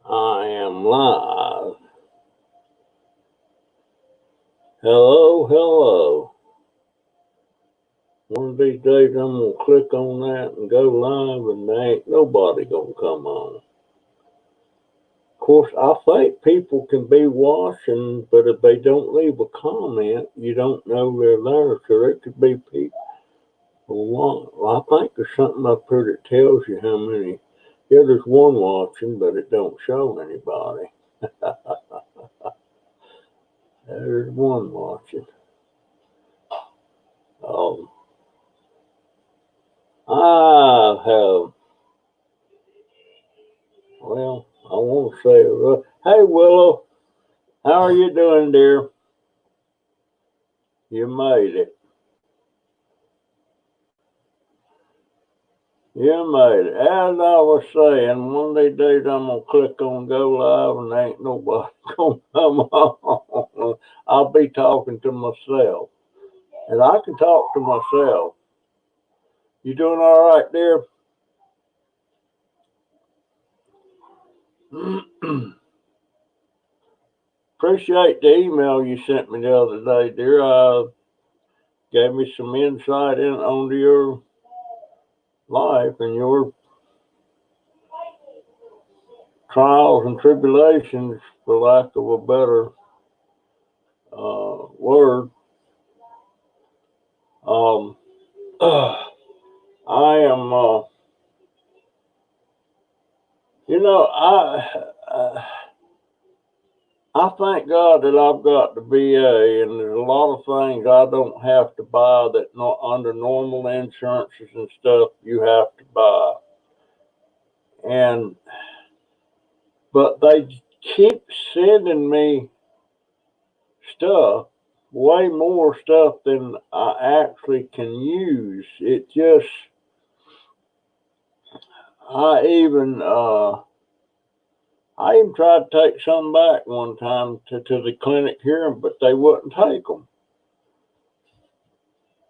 I am live. Hello, hello. One of these days I'm going to click on that and go live and there ain't nobody going to come on. Of course, I think people can be watching, but if they don't leave a comment, you don't know they're there. So there could be people. Well, I think there's something up here that tells you how many. Yeah, there's one watching, but it don't show anybody. There's one watching. I have, well, I want to say, hey, Willow, how are you doing, dear? You made it. You made it. As I was saying, one of these days I'm going to click on go live and there ain't nobody going to come on. I'll be talking to myself. And I can talk to myself. You doing all right, dear? Appreciate the email you sent me the other day, dear. Gave me some insight onto your life and your trials and tribulations, for lack of a better word. I am, I thank God that I've got the VA, and there's a lot of things I don't have to buy that under normal insurances and stuff you have to buy. But they keep sending me stuff, way more stuff than I actually can use. It just, I even tried to take some back one time to the clinic here, but they wouldn't take them.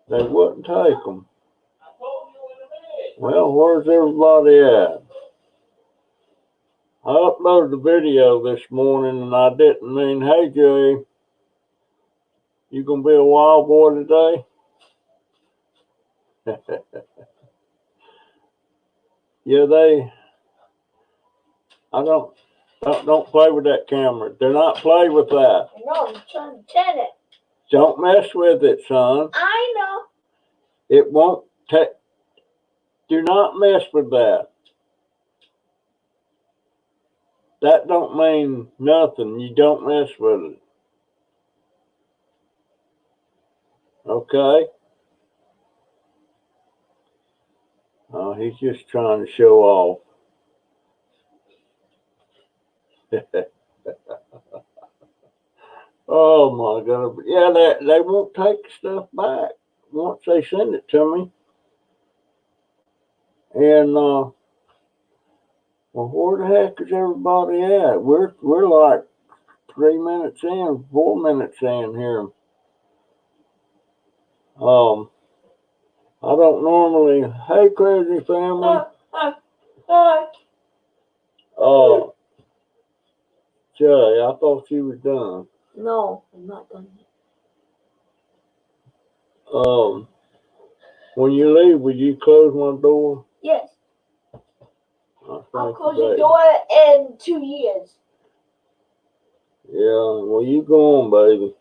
They wouldn't take them. Well, where's everybody at? I uploaded the video this morning and I didn't mean, hey Jay, you gonna be a wild boy today? Yeah, I don't play with that camera. Do not play with that. No, I'm trying to turn it. Don't mess with it, son. I know. It won't take. Do not mess with that. That don't mean nothing. You don't mess with it. Okay? Oh, he's just trying to show off. Oh my God. Yeah, they won't take stuff back once they send it to me. And well, where the heck is everybody at? We're like 3 minutes in, 4 minutes in here. I don't normally. Hey, crazy family. Jay, I thought you were done. No, I'm not done yet. When you leave, will you close my door? Yes. I'll close your door in 2 years. Yeah, well, you go on, baby.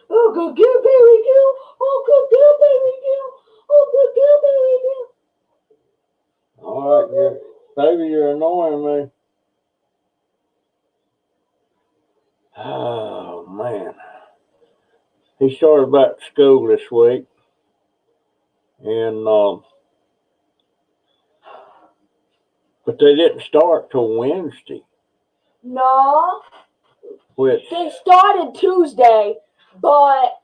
Oh, go get baby girl. Oh, go get baby girl. Oh, go get baby girl. All right, you're annoying me. Oh, man. He started back to school this week. And, but they didn't start till Wednesday. No. Which? They started Tuesday, but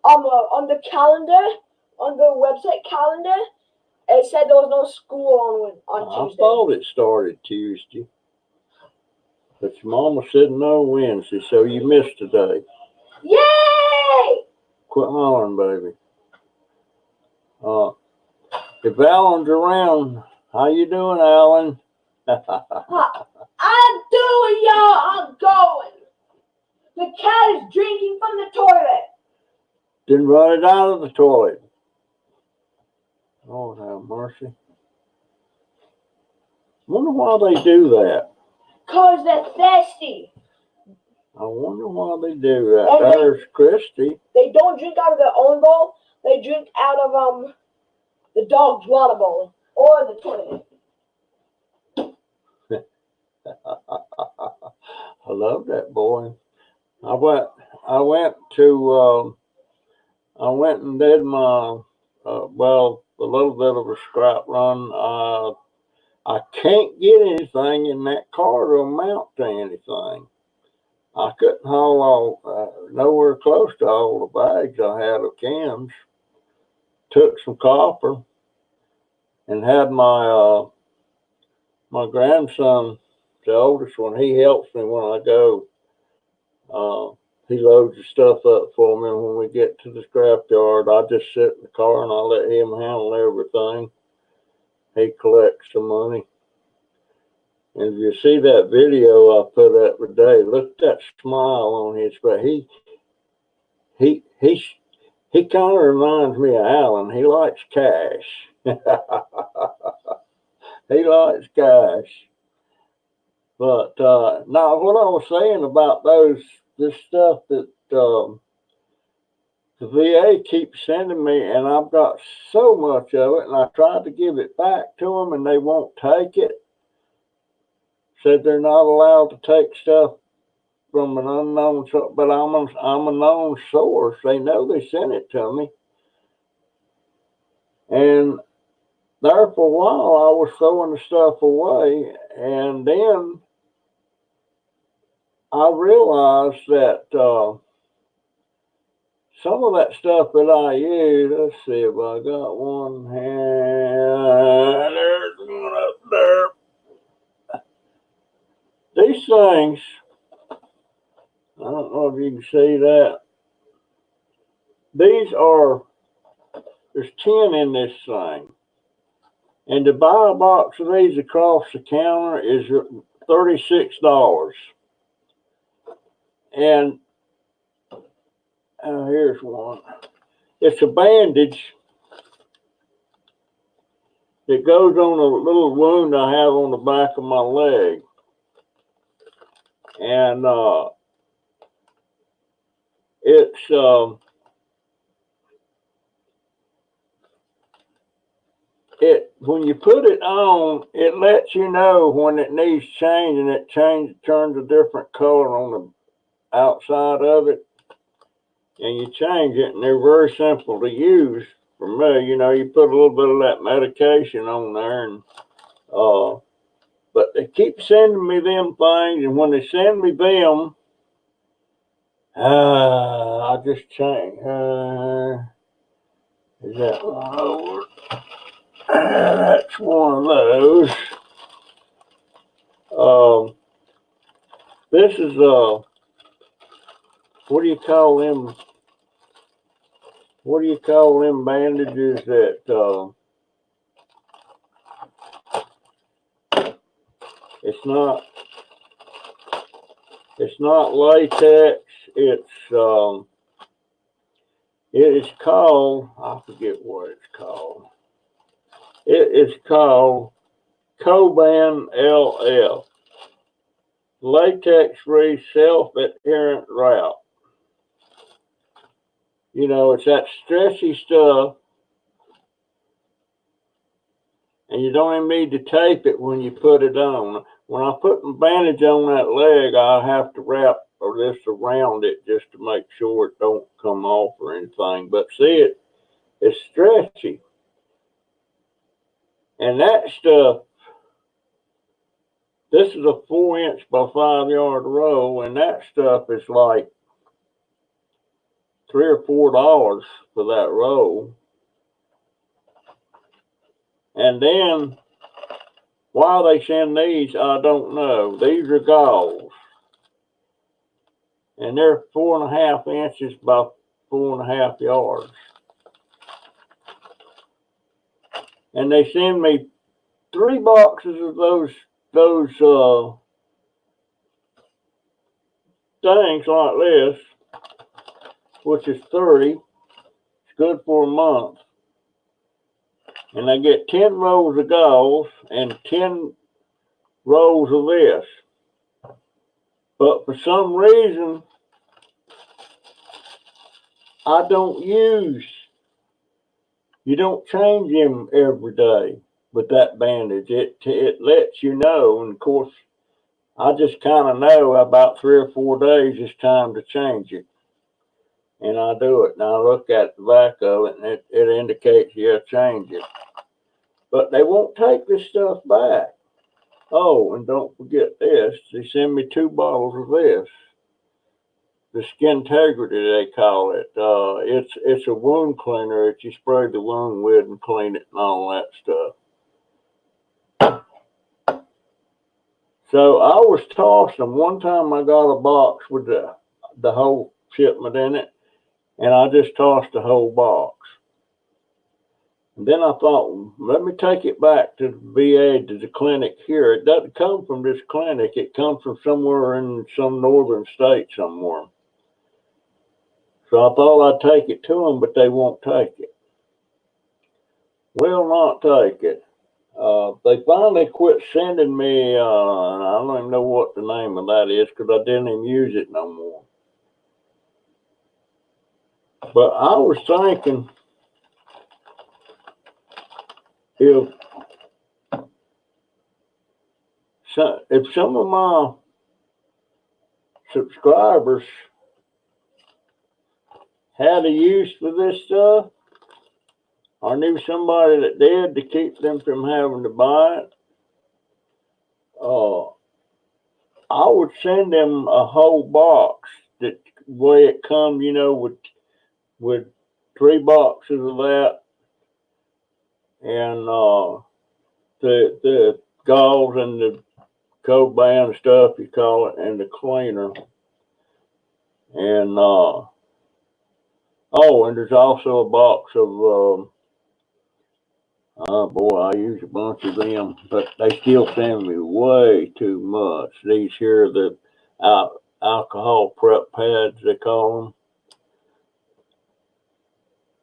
on the calendar, on the website calendar, it said there was no school on Tuesday. I thought it started Tuesday. But your mama said no Wednesday, so you missed today. Yay! Quit hollering, baby. If Alan's around, how you doing, Alan? I'm doing, y'all. I'm going. The cat is drinking from the toilet. Didn't run it out of the toilet. Lord have mercy. Wonder why they do that. Cause they're thirsty. I wonder why they do that. And There's Christy. They don't drink out of their own bowl. They drink out of the dog's water bowl or the toilet. I love that boy. I went and did my a little bit of a scrap run. I can't get anything in that car to amount to anything. I couldn't haul nowhere close to all the bags I had of cans. Took some copper and had my grandson, the oldest one, he helps me when I go. He loads the stuff up for me, and when we get to the scrapyard, I just sit in the car and I let him handle everything. He collects the money. And if you see that video I put up today, look at that smile on his face. He kind of reminds me of Alan. He likes cash. He likes cash. But now, what I was saying about this stuff that the VA keeps sending me, and I've got so much of it, and I tried to give it back to them, and they won't take it. Said they're not allowed to take stuff from an unknown source, but I'm a known source. They know they sent it to me. And there for a while, I was throwing the stuff away, and then I realized that some of that stuff that I use, let's see if I got one hand. There's one up there. These things, I don't know if you can see that. There's 10 in this thing. And to buy a box of these across the counter is $36. And here's one. It's a bandage that goes on a little wound I have on the back of my leg. And when you put it on, it lets you know when it needs changing. It turns a different color on the outside of it, and you change it, and they're very simple to use. For me, you put a little bit of that medication on there, and but they keep sending me them things, and when they send me them, I just change. Is that one over? That's one of those. This is what do you call them? What do you call them bandages that it's not latex. It is called, I forget what it's called. It is called Coban LF, latex-free self-adherent wrap. It's that stretchy stuff, and you don't even need to tape it when you put it on. When I put the bandage on that leg, I have to wrap this around it just to make sure it don't come off or anything. But see, it's stretchy. And that stuff, this is a 4-inch by 5-yard roll, and that stuff is like $3 or $4 for that roll. And then why they send these, I don't know. These are gauze, and they're 4.5 inches by 4.5 yards. And they send me 3 boxes of those those things like this, which is 30, it's good for a month. And I get 10 rows of galls and 10 rows of this. But for some reason, I don't use, you don't change them every day with that bandage. It lets you know, and of course, I just kind of know about 3 or 4 days it's time to change it. And I do it. And I look at the back of it, and it indicates you got to change it. But they won't take this stuff back. Oh, and don't forget this. They send me 2 bottles of this. The Skin Integrity, they call it. It's a wound cleaner that you spray the wound with and clean it and all that stuff. So I was tossing. One time I got a box with the whole shipment in it, and I just tossed the whole box. And then I thought, let me take it back to the VA, to the clinic here. It doesn't come from this clinic. It comes from somewhere in some northern state somewhere. So I thought I'd take it to them, but they won't take it. Will not take it. They finally quit sending me, I don't even know what the name of that is because I didn't even use it no more. But I was thinking, if some of my subscribers had a use for this stuff, or knew somebody that did to keep them from having to buy it, I would send them a whole box that way it come, with 3 boxes of that, and the gauze and the coat band stuff you call it, and the cleaner, and and there's also a box of oh boy, I use a bunch of them, but they still send me way too much. These here are the alcohol prep pads, they call them.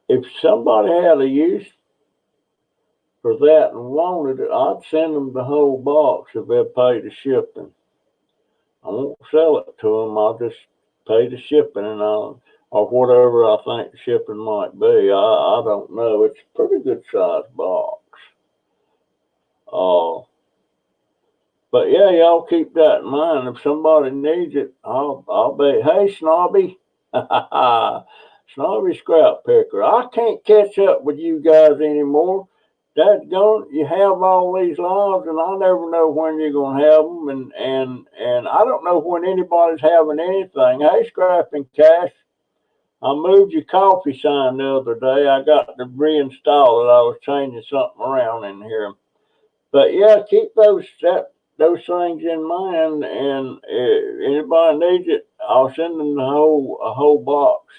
If somebody had a use for that and wanted it, I'd send them the whole box if they'd pay the shipping. I won't sell it to them. I'll just pay the shipping or whatever I think the shipping might be. I don't know. It's a pretty good sized box. But yeah, y'all keep that in mind. If somebody needs it, I'll be, hey, Snobby, Snobby Scrap Picker, I can't catch up with you guys anymore. You have all these lives, and I never know when you're gonna have them, and I don't know when anybody's having anything. Hey, Scrapping Cash, I moved your coffee sign the other day. I got to reinstall it. I was changing something around in here. But yeah, keep those things in mind, and if anybody needs it, I'll send them a whole box.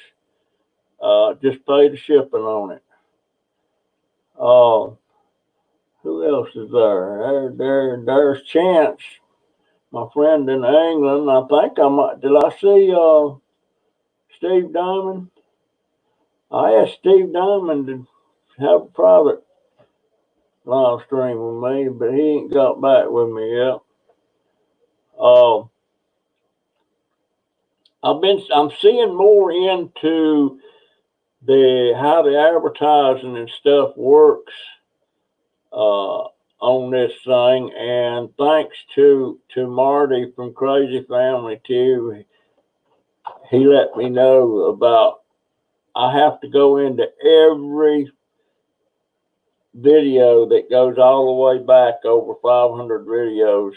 Just pay the shipping on it. Who else is there? There's Chance, my friend in England. I think I might. Did I see Steve Diamond? I asked Steve Diamond to have a private live stream with me, but he ain't got back with me yet. I'm seeing more into how the advertising and stuff works on this thing, and thanks to Marty from Crazy Family too. He let me know about, I have to go into every video that goes all the way back over 500 videos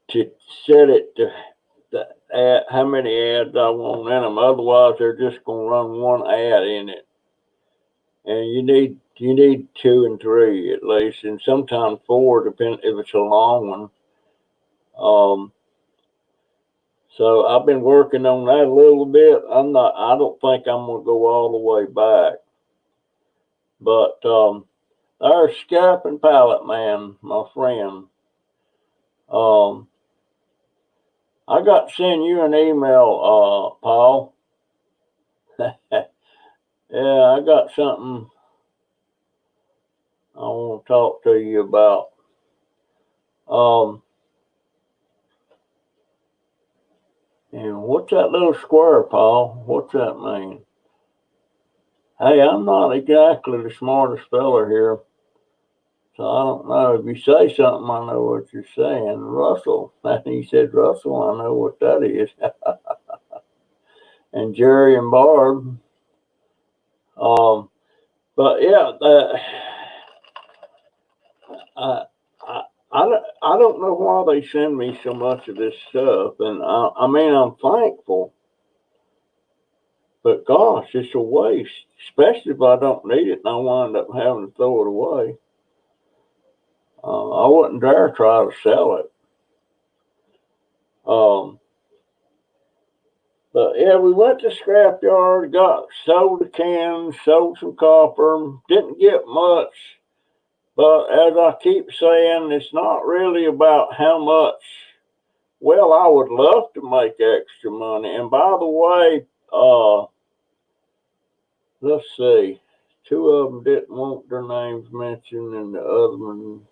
to set it to how many ads I want in them. Otherwise, they're just going to run one ad in it, and you need 2 and 3 at least, and sometimes 4, depending if it's a long one. So I've been working on that a little bit. I don't think I'm going to go all the way back, but There's Scap and Pallet Man, my friend. I got to send you an email, Paul. Yeah, I got something I want to talk to you about. And what's that little square, Paul? What's that mean? Hey, I'm not exactly the smartest feller here, so I don't know. If you say something, I know what you're saying. Russell. He said Russell, I know what that is. And Jerry and Barb. But yeah, I, I don't know why they send me so much of this stuff, and I mean I'm thankful, but gosh, it's a waste, especially if I don't need it and I wind up having to throw it away. I wouldn't dare try to sell it. But yeah, we went to scrapyard, got sold a can, sold some copper, didn't get much. But as I keep saying, it's not really about how much. Well, I would love to make extra money. And by the way, let's see, two of them didn't want their names mentioned, and the other one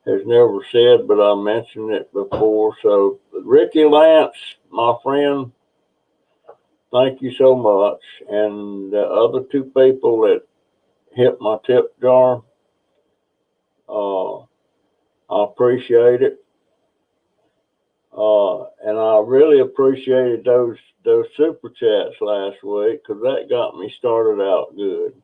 has never said, but I mentioned it before. So, Ricky Lance, my friend, thank you so much. And the other two people that hit my tip jar, I appreciate it. And I really appreciated those super chats last week because that got me started out good.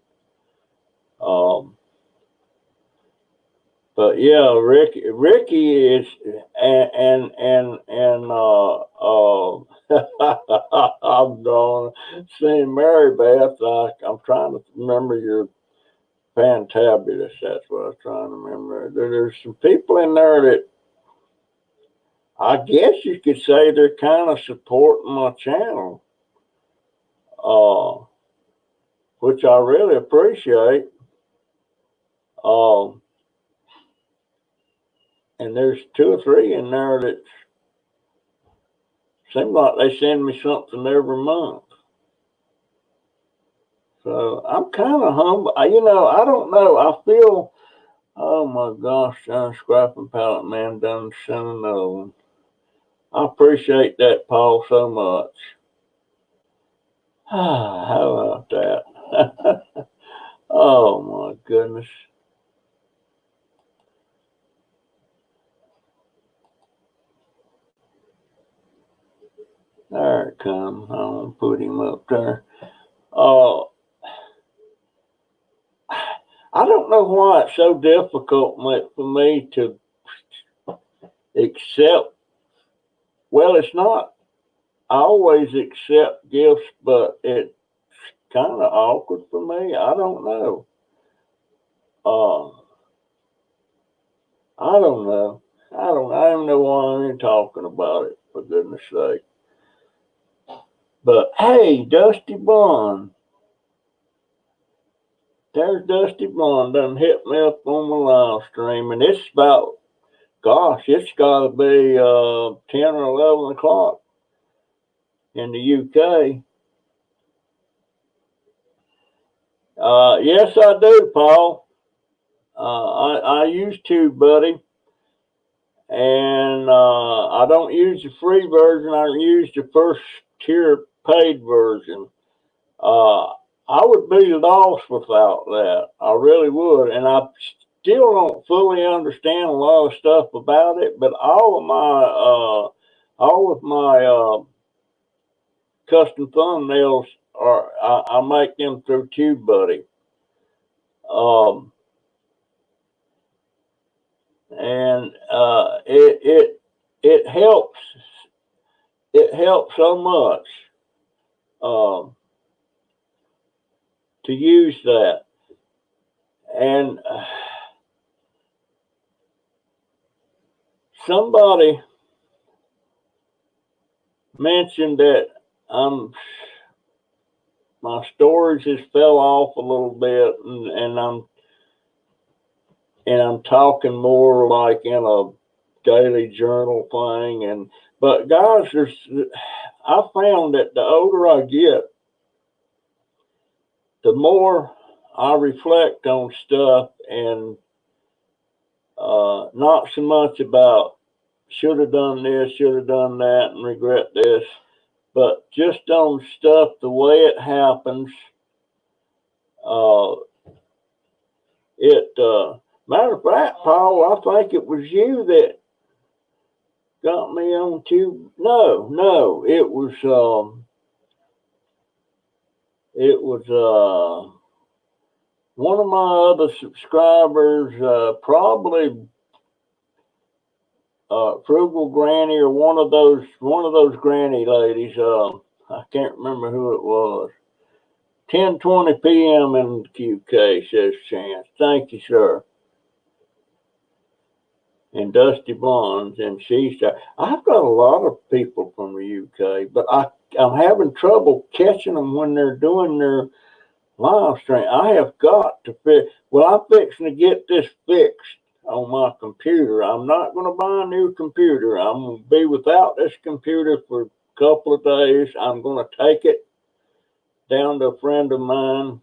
But yeah, Ricky is and I'm going seeing Mary Beth. I'm trying to remember your fantabulous. That's what I was trying to remember. There's some people in there that I guess you could say they're kind of supporting my channel, which I really appreciate. And there's two or three in there that seem like they send me something every month. So I'm kind of humble. I don't know. I feel, oh my gosh, John Scrapping Pallet Man done sent another one. I appreciate that, Paul, so much. How about that? Oh my goodness. There it comes. I'm gonna put him up there. I don't know why it's so difficult for me to accept. Well, it's not. I always accept gifts, but it's kind of awkward for me. I don't know. I don't know. I don't know why I'm even talking about it, for goodness sake. But hey, Dusty Bond. There's Dusty Bond done hit me up on my live stream, and it's about, gosh, it's got to be 10 or 11 o'clock in the UK. Yes, I do, Paul. I used to, buddy. And I don't use the free version. I use the first tier paid version. I would be lost without that. I really would. And I still don't fully understand a lot of stuff about it, but all of my custom thumbnails I make them through TubeBuddy. And it helps. It helps so much to use that. And somebody mentioned that my storage has fell off a little bit, and I'm and I'm talking more like in a daily journal thing. But guys, I found that the older I get, the more I reflect on stuff, and not so much about should have done this, should have done that, and regret this, but just on stuff the way it happens. Uh, Matter of fact, Paul, I think it was you that got me on to. No, it was one of my other subscribers, probably Frugal Granny, or one of those granny ladies. I can't remember who it was. 10:20 p.m. in the QK, says Chance. Thank you, sir. And Dusty Blondes, and I've got a lot of people from the UK, but I'm having trouble catching them when they're doing their live stream. I have got to fix. Well, I'm fixing to get this fixed on my computer. I'm not going to buy a new computer. I'm going to be without this computer for a couple of days. I'm going to take it down to a friend of mine.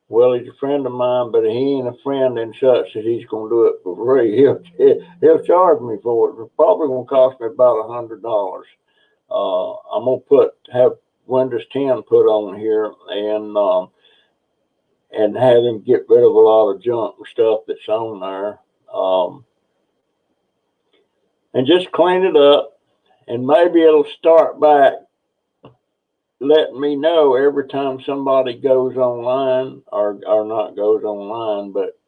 Well, he's a friend of mine, but he ain't a friend in such that he's going to do it for free. He'll charge me for it. It's probably going to cost me about $100. I'm going to have Windows 10 put on here, and have him get rid of a lot of junk and stuff that's on there, and just clean it up, and maybe it'll start back letting me know every time somebody goes online, or not goes online, but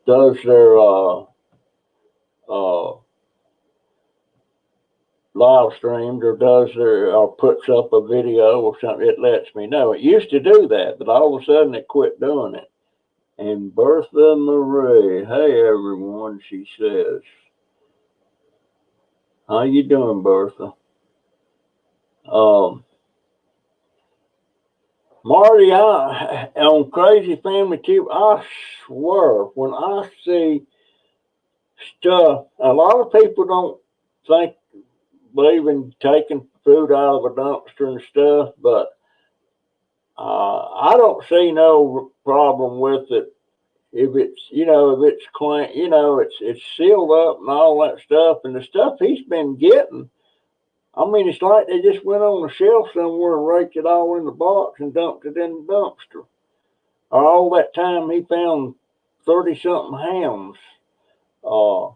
does their uh, live streams, or puts up a video or something. It lets me know. It used to do that, but all of a sudden it quit doing it. And Bertha Marie, hey everyone, she says, how you doing, Bertha? Marty, on Crazy Family Tube, I swear, when I see stuff, a lot of people don't believe in taking food out of a dumpster and stuff, but I don't see no problem with it if it's clean, it's sealed up and all that stuff, and the stuff he's been getting. I mean, it's like they just went on the shelf somewhere and raked it all in the box and dumped it in the dumpster. Or all that time he found 30 something hams. Uh,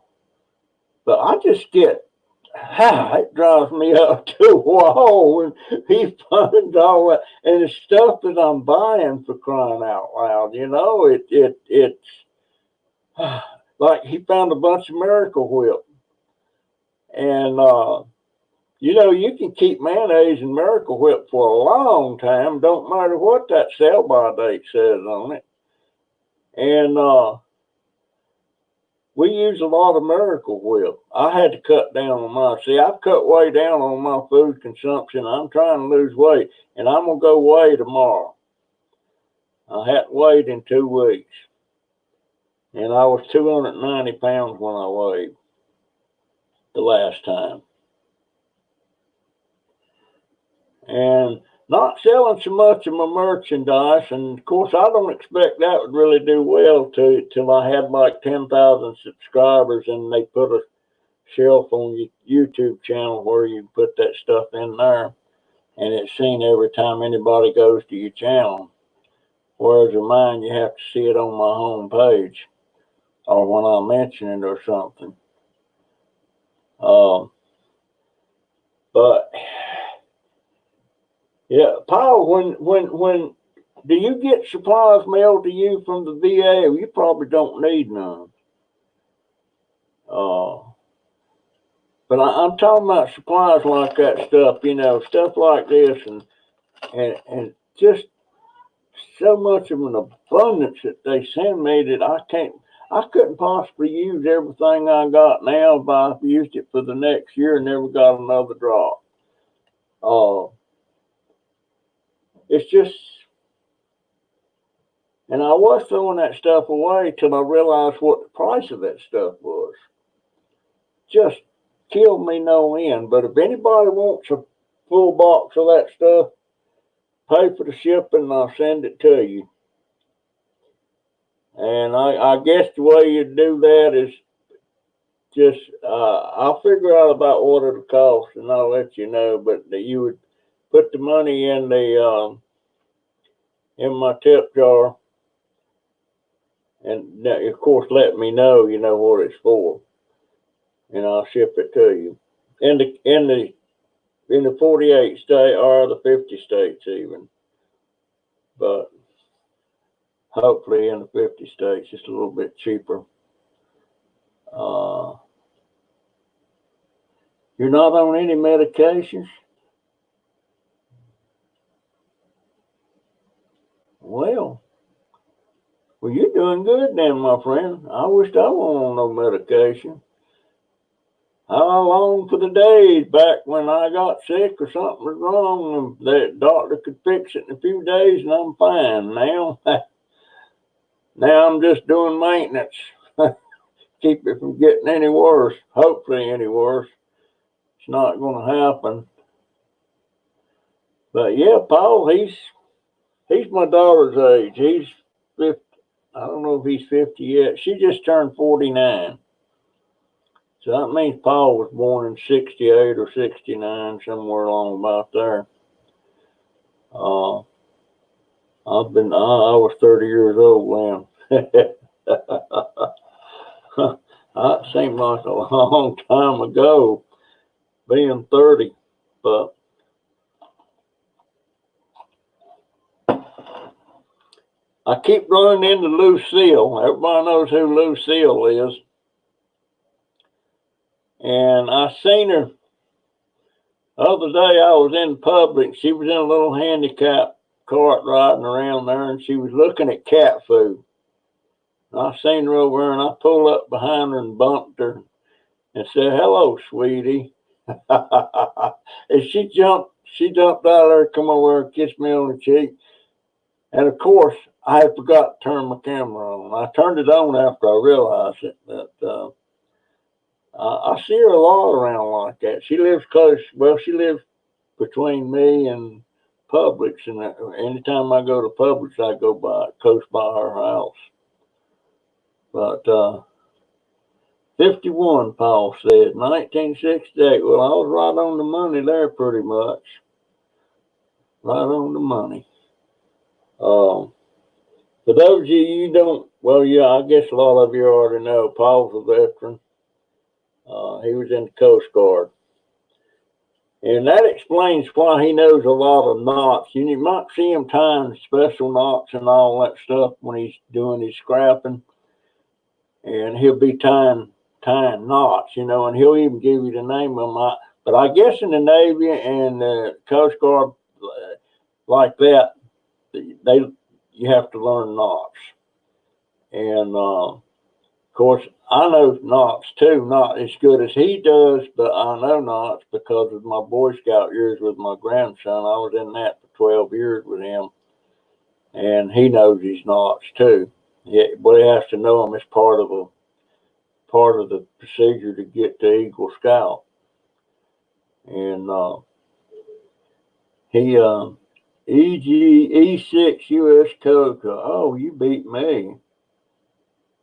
but I just get, it drives me up to a wall when he finds all that. And the stuff that I'm buying, for crying out loud, it's like he found a bunch of Miracle Whip. And, you can keep mayonnaise and Miracle Whip for a long time. Don't matter what that sell-by date says on it. And we use a lot of Miracle Whip. I had to cut down on mine. See, I've cut way down on my food consumption. I'm trying to lose weight, and I'm going to go weigh tomorrow. I hadn't weighed in 2 weeks. And I was 290 pounds when I weighed the last time. And not selling so much of my merchandise, and of course I don't expect that would really do well till I had like 10,000 subscribers, and they put a shelf on your YouTube channel where you put that stuff in there, and it's seen every time anybody goes to your channel. Whereas in mine, you have to see it on my home page, or when I mention it or something. But yeah, Paul, when do you get supplies mailed to you from the VA? You probably don't need none. But I'm talking about supplies like that stuff, stuff like this, and just so much of an abundance that they send me that I couldn't possibly use everything I got now if I used it for the next year and never got another drop. It's just, And I was throwing that stuff away till I realized what the price of that stuff was. Just killed me no end. But if anybody wants a full box of that stuff, pay for the shipping and I'll send it to you. And I guess the way you do that is just, I'll figure out about what it'll cost and I'll let you know. But you would put the money in in my tip jar, and of course let me know, what it's for, and I'll ship it to you. In the 48 state or the 50 states even, but hopefully in the 50 states it's a little bit cheaper. You're not on any medications? Well, you're doing good then, my friend. I wished I wasn't on no medication. I long for the days back when I got sick or something was wrong and the doctor could fix it in a few days and I'm fine. Now I'm just doing maintenance. Keep it from getting any worse. Hopefully any worse. It's not going to happen. But yeah, Paul, he's my daughter's age. He's 50. I don't know if he's 50 yet. She just turned 49. So that means Paul was born in 68 or 69, somewhere along about there. I was 30 years old then. That seemed like a long time ago, being 30, but I keep running into Lucille. Everybody knows who Lucille is. And I seen her the other day. I was in public. She was in a little handicap cart riding around there, and she was looking at cat food. I seen her over there, and I pulled up behind her and bumped her and said, "Hello, sweetie." And she jumped out of there, come over and kissed me on the cheek. And of course, I had forgot to turn my camera on. I turned it on after I realized it, but I see her a lot around like that. She lives close. Well, she lives between me and Publix, and anytime I go to Publix, I go close by her house. But 51, Paul said, 1968. Well, I was right on the money there, pretty much. Right on the money. For those of you don't, well, yeah, I guess a lot of you already know, Paul's a veteran. He was in the Coast Guard. And that explains why he knows a lot of knots. You might see him tying special knots and all that stuff when he's doing his scrapping. And he'll be tying knots, and he'll even give you the name of them. But I guess in the Navy and the Coast Guard, like that, you have to learn knots. And of course, I know knots too, not as good as he does, but I know knots because of my Boy Scout years with my grandson. I was in that for 12 years with him, and he knows his knots too. Yeah, but he has to know them as part of the procedure to get to Eagle Scout. And he E6 U.S. Code. Oh, you beat me.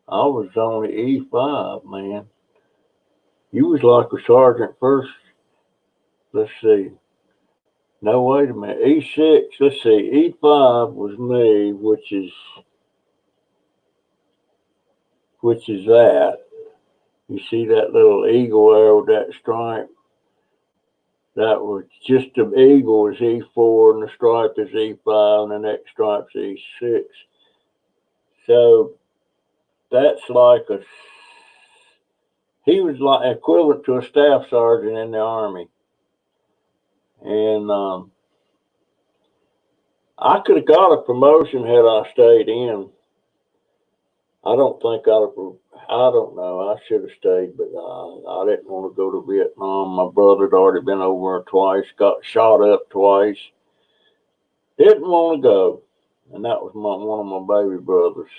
I was only E5, man. You was like a sergeant first. Let's see. No, wait a minute. E6, let's see. E5 was me, which is that. You see that little eagle there with that stripe? That was just the eagle is E4 and the stripe is E5 and the next stripe's E6. So that's he was like equivalent to a staff sergeant in the Army. And I could have got a promotion had I stayed in. I don't know. I should have stayed, but I didn't want to go to Vietnam. My brother had already been over twice, got shot up twice. Didn't want to go. and that was one of my baby brothers.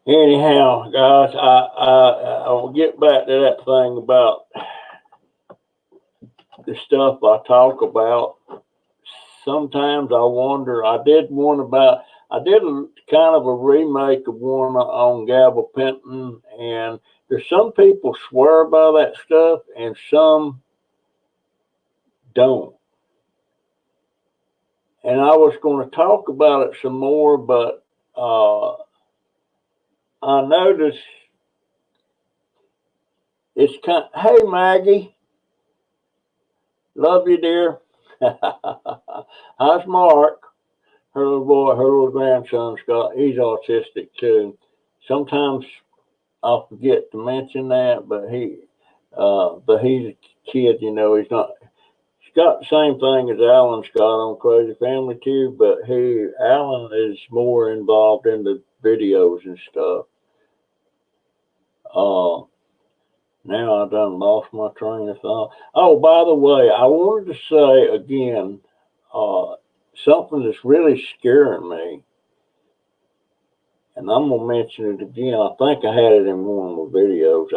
Anyhow, guys, I'll get back to that thing about the stuff I talk about. Sometimes I wonder. I did a kind of a remake of one on gabapentin, and there's some people swear by that stuff, and some don't. And I was going to talk about it some more, but I noticed it's kind. Hey, Maggie, love you, dear. How's Mark? Her little boy, her little grandson Scott. He's autistic too. Sometimes I forget to mention that, but he's a kid. You know, he's not. He's got the same thing as Alan's got on Crazy Family too, but Alan is more involved in the videos and stuff. Now I done lost my train of thought. Oh, by the way, I wanted to say again, something that's really scaring me, and I'm gonna mention it again. I think I had it in one of my videos.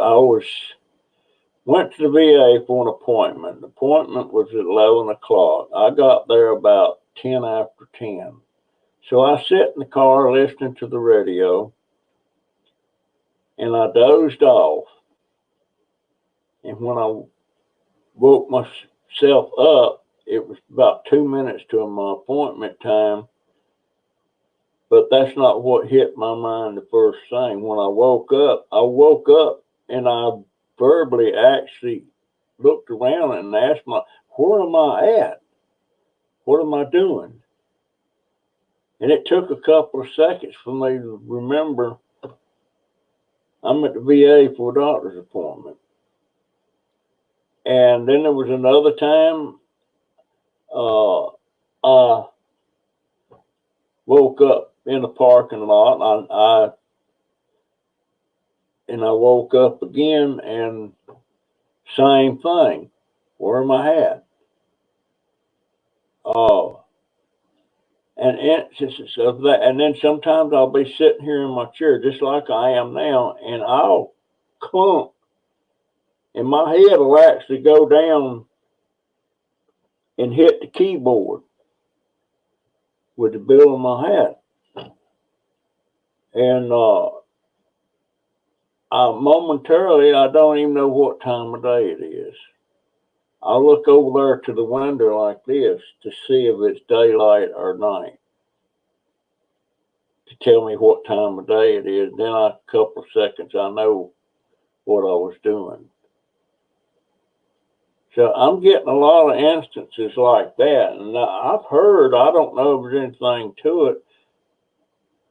Went to the VA for an appointment. The appointment was at 11 o'clock. I got there about 10 after 10. So I sit in the car listening to the radio, and I dozed off. And when I woke myself up, it was about 2 minutes to my appointment time. But that's not what hit my mind the first thing. When I woke up and I verbally actually looked around and asked where am I at? What am I doing? And it took a couple of seconds for me to remember I'm at the VA for a doctor's appointment. And then there was another time I woke up in the parking lot, and I woke up again, and same thing. Where am I at? And instances of that, and then sometimes I'll be sitting here in my chair just like I am now, and I'll clunk, and my head will actually go down and hit the keyboard with the bill of my hat. And momentarily, I don't even know what time of day it is. I look over there to the window like this to see if it's daylight or night, to tell me what time of day it is. Then a couple of seconds, I know what I was doing. So I'm getting a lot of instances like that. And I've heard, I don't know if there's anything to it,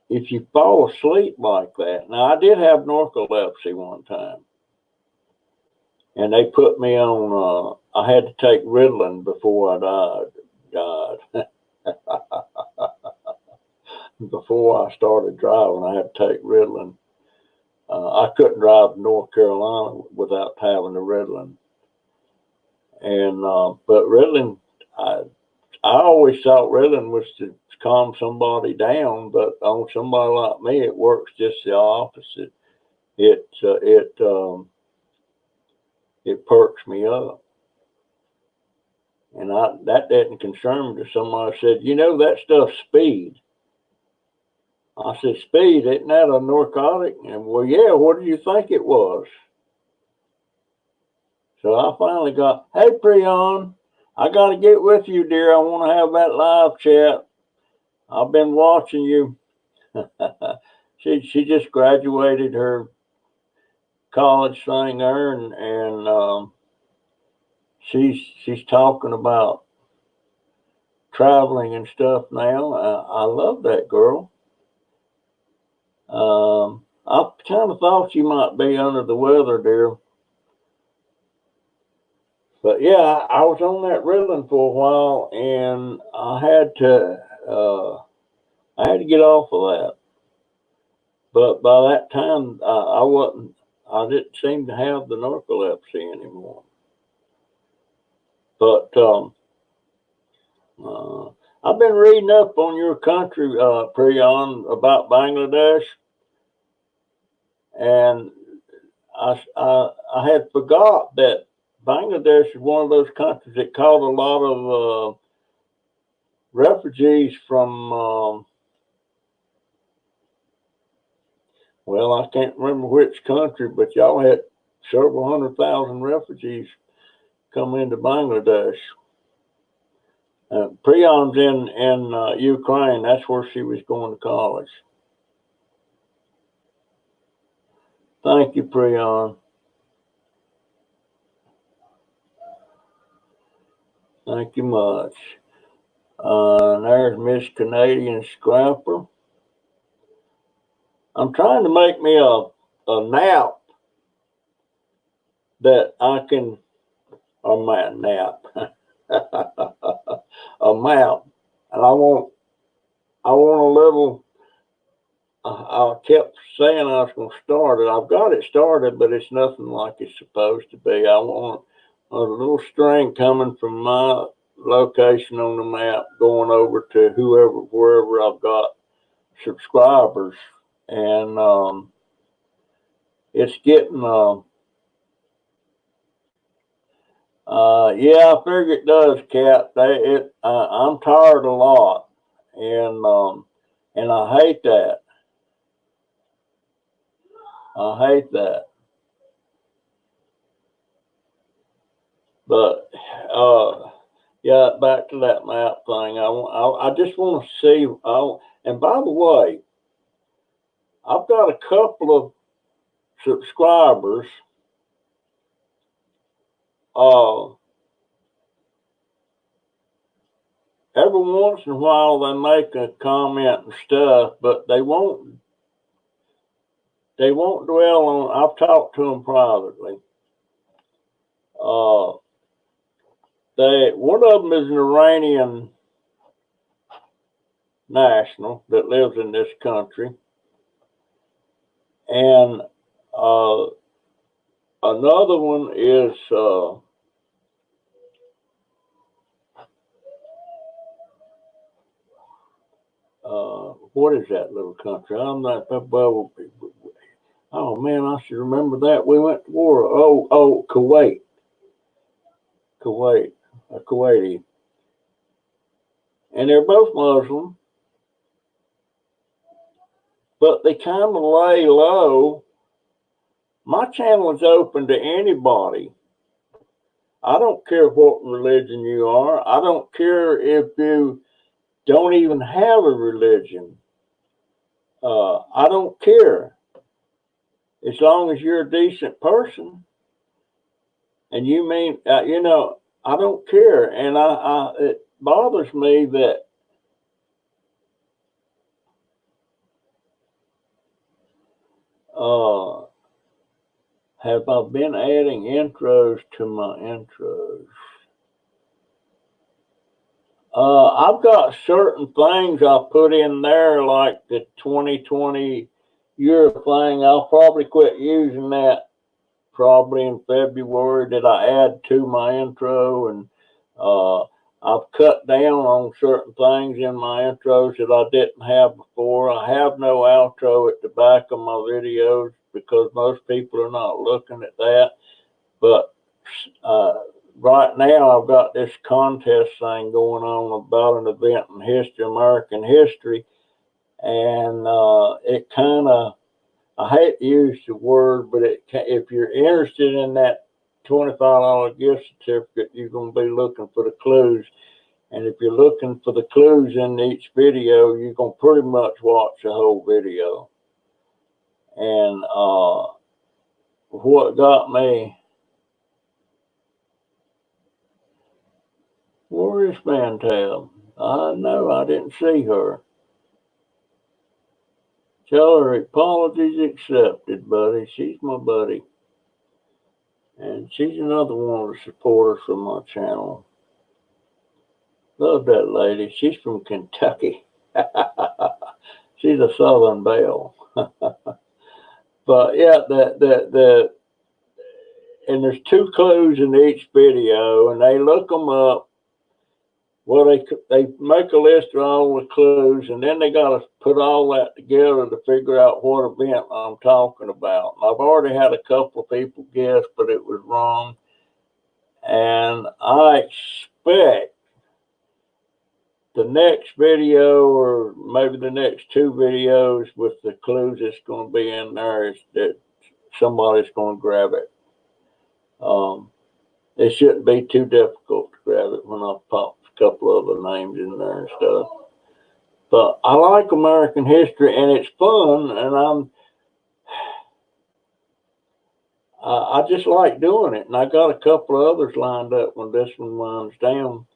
if you fall asleep like that. Now, I did have narcolepsy one time. And they put me on, I had to take Ritalin before I died. Before I started driving, I had to take Ritalin. I couldn't drive to North Carolina without having the Ritalin. And but Ritalin, I always thought Ritalin was to calm somebody down, but on somebody like me, it works just the opposite. It perks me up, and that didn't concern me. Somebody said, "You know that stuff's speed." I said, "Speed? Isn't that a narcotic?" And well, yeah. What do you think it was? So I finally got, hey, Prion, I got to get with you, dear. I want to have that live chat. I've been watching you. She just graduated her college thing there, and she's talking about traveling and stuff now. I love that girl. I kind of thought you might be under the weather, dear. But yeah, I was on that Ritalin for a while, and I had to get off of that. But by that time, I didn't seem to have the narcolepsy anymore. But I've been reading up on your country, Prion, about Bangladesh, and I had forgot that Bangladesh is one of those countries that caught a lot of refugees from, well, I can't remember which country, but y'all had several 100,000 refugees come into Bangladesh. Prion's in Ukraine. That's where she was going to college. Thank you, Prion. Thank you much. There's Miss Canadian Scrapper. I'm trying to make me a nap that I can, or my nap, a map, and I want a little. I kept saying I was going to start it. I've got it started, but it's nothing like it's supposed to be. I want a little string coming from my location on the map going over to wherever I've got subscribers, and it's getting. Yeah, I figure it does, Cat. I'm tired a lot, and I hate that. I hate that. But yeah, back to that map thing. I just want to see. And by the way, I've got a couple of subscribers. Every once in a while they make a comment and stuff, but they won't dwell on. I've talked to them privately. One of them is an Iranian national that lives in this country, and another one is what is that little country? I'm not. Oh man, I should remember that. We went to war. Oh, Kuwait, a Kuwaiti, and they're both Muslim, but they kind of lay low. My channel is open to anybody. I don't care what religion you are. I don't care if you don't even have a religion. I don't care. As long as you're a decent person and you mean, I don't care. And it bothers me that have I been adding intros to my intros? I've got certain things I put in there, like the 2020 year thing. I'll probably quit using that probably in February, that I add to my intro, and I've cut down on certain things in my intros that I didn't have before. I have no outro at the back of my videos because most people are not looking at that. But right now I've got this contest thing going on about an event in history, American history, and it kind of, I hate to use the word, but if you're interested in that $25 gift certificate, you're going to be looking for the clues. And if you're looking for the clues in each video, you're going to pretty much watch the whole video. And what got me, where is Mantab? I know I didn't see her. Tell her apologies accepted, buddy. She's my buddy. And she's another one of the supporters from my channel. Love that lady. She's from Kentucky. She's a Southern belle. But yeah, and there's 2 clues in each video, and they look them up Well, they make a list of all the clues, and then they got to put all that together to figure out what event I'm talking about. And I've already had a couple of people guess, but it was wrong. And I expect the next video, or maybe the next two videos with the clues that's going to be in there, is that somebody's going to grab it. It shouldn't be too difficult to grab it when I pop a couple of the names in there and stuff. But I like American history, and it's fun, and I just like doing it. And I got a couple of others lined up when this one runs down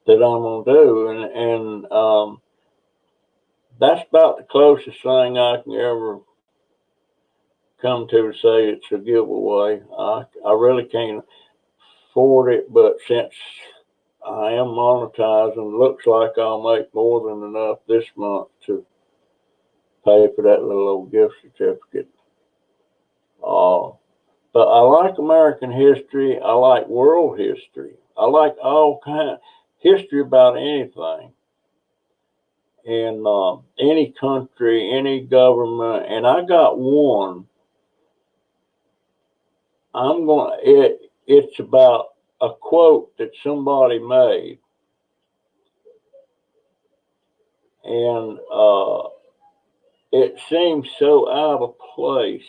that I'm gonna do, and that's about the closest thing I can ever come to say it's a giveaway. I really can't afford it, but since I am monetizing, looks like I'll make more than enough this month to pay for that little old gift certificate. But I like American history. I like world history. I like all kinds history about anything, in any country, any government. And I got one. It's about a quote that somebody made, and it seems so out of place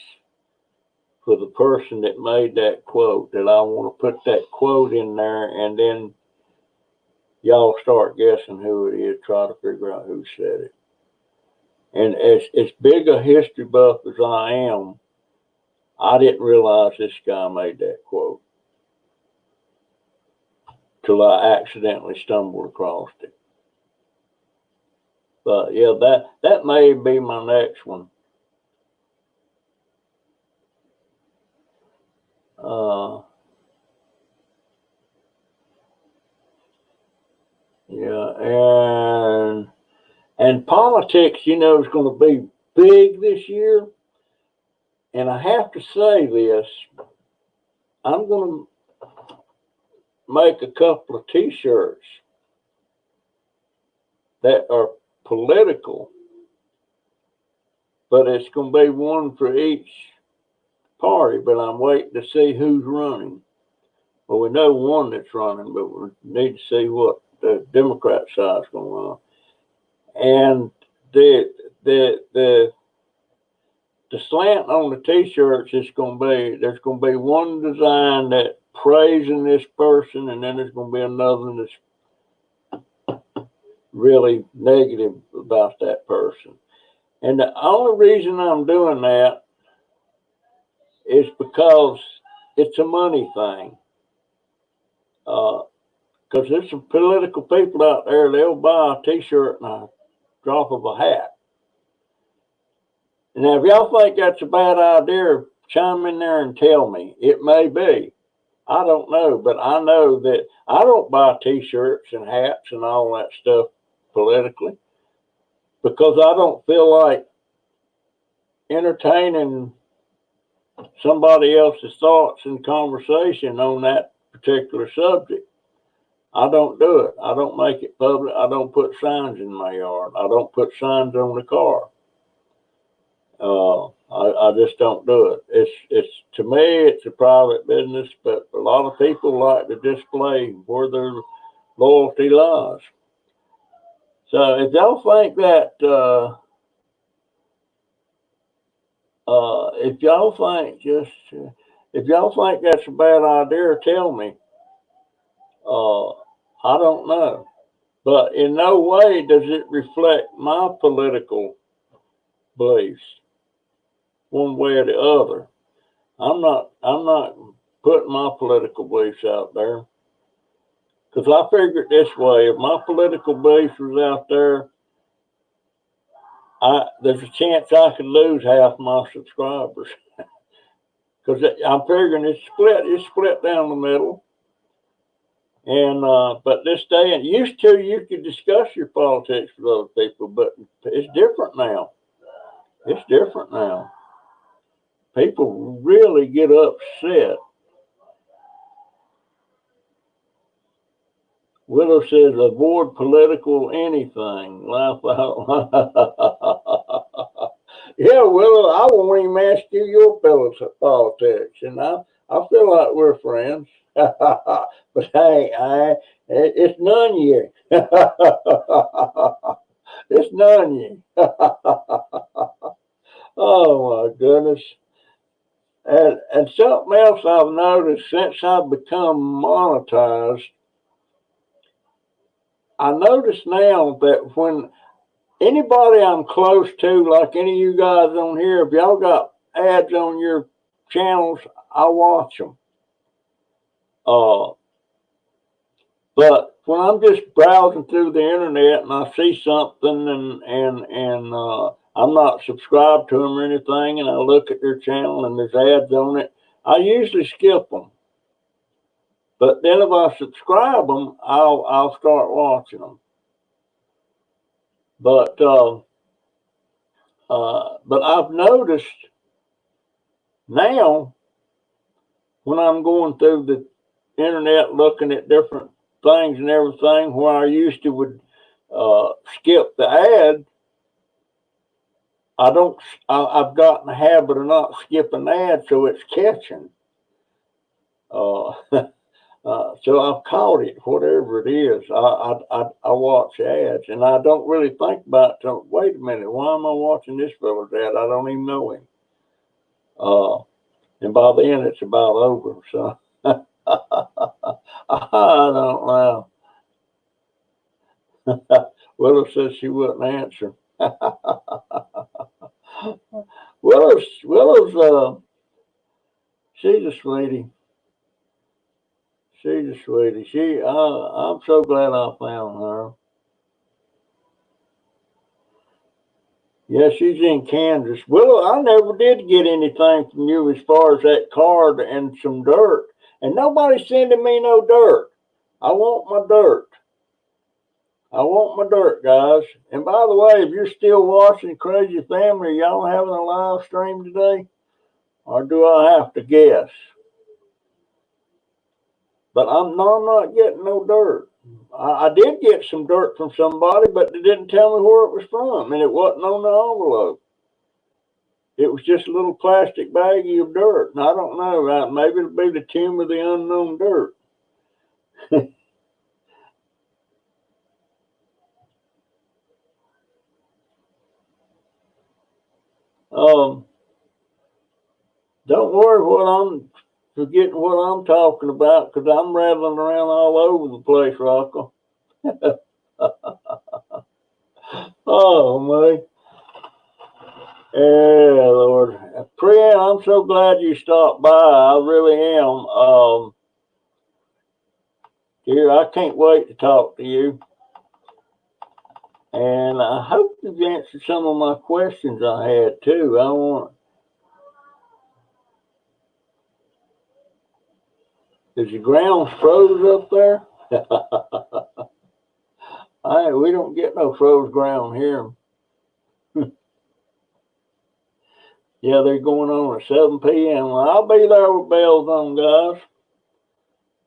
for the person that made that quote that I want to put that quote in there, and then y'all start guessing who it is, try to figure out who said it. And as big a history buff as I am, I didn't realize this guy made that quote till I accidentally stumbled across it. But yeah, that may be my next one. Yeah, and politics, is going to be big this year. And I have to say this, I'm going to make a couple of t-shirts that are political, but it's going to be one for each party, but I'm waiting to see who's running. Well, we know one that's running, but we need to see what the Democrat side's going to run. And the slant on the t-shirts is going to be, there's going to be one design that praising this person, and then there's going to be another that's really negative about that person. And the only reason I'm doing that is because it's a money thing. Because there's some political people out there, they'll buy a t-shirt and a drop of a hat. Now, if y'all think that's a bad idea, chime in there and tell me. It may be. I don't know, but I know that I don't buy t-shirts and hats and all that stuff politically, because I don't feel like entertaining somebody else's thoughts and conversation on that particular subject. I don't do it. I don't make it public. I don't put signs in my yard. I don't put signs on the car. I just don't do it. It's to me, it's a private business, but a lot of people like to display where their loyalty lies. So if y'all think that, if y'all think that's a bad idea, tell me. I don't know, but in no way does it reflect my political beliefs one way or the other. I'm not putting my political beliefs out there, because I figured this way: if my political beliefs was out there, there's a chance I could lose half my subscribers. Because I'm figuring it's split down the middle. And but this day, and used to, you could discuss your politics with other people, but it's different now. It's different now. People really get upset Willow says, avoid political anything. Laugh out. Yeah, Willow, I won't even ask you your politics, and I feel like we're friends. But hey, it's none yet. It's none yet. Oh my goodness. And something else I've noticed since I've become monetized, I notice now that when anybody I'm close to, like any of you guys on here, if y'all got ads on your channels, I watch them. But when I'm just browsing through the internet and I see something and I'm not subscribed to them or anything, and I look at their channel and there's ads on it, I usually skip them. But then if I subscribe them, I'll start watching them. But I've noticed now when I'm going through the internet looking at different things and everything, where I used to would skip the ad, I've gotten the habit of not skipping ads, so it's catching. So I've caught it, whatever it is. I watch ads, and I don't really think about it. Wait a minute, why am I watching this fella's ad? I don't even know him. And by then it's about over. So I don't know. Willow says she wouldn't answer. Willow's she's a sweetie. She's a sweetie. I'm so glad I found her. Yeah, she's in Kansas. Willow, I never did get anything from you as far as that card and some dirt. And nobody's sending me no dirt. I want my dirt. I want my dirt, guys. And by the way, if you're still watching Crazy Family, are y'all having a live stream today? Or do I have to guess? But I'm not getting no dirt. I did get some dirt from somebody, but they didn't tell me where it was from, and it wasn't on the envelope. It was just a little plastic baggie of dirt, and I don't know. Maybe it'll be the tomb of the unknown dirt. Don't worry forgetting what I'm talking about, because I'm rattling around all over the place, Rocco. Oh, man. Yeah, Lord. Priya, I'm so glad you stopped by. I really am. Dear, I can't wait to talk to you. And I hope you've answered some of my questions I had, too. Is the ground froze up there? We don't get no froze ground here. Yeah, they're going on at 7 p.m. Well, I'll be there with bells on, guys.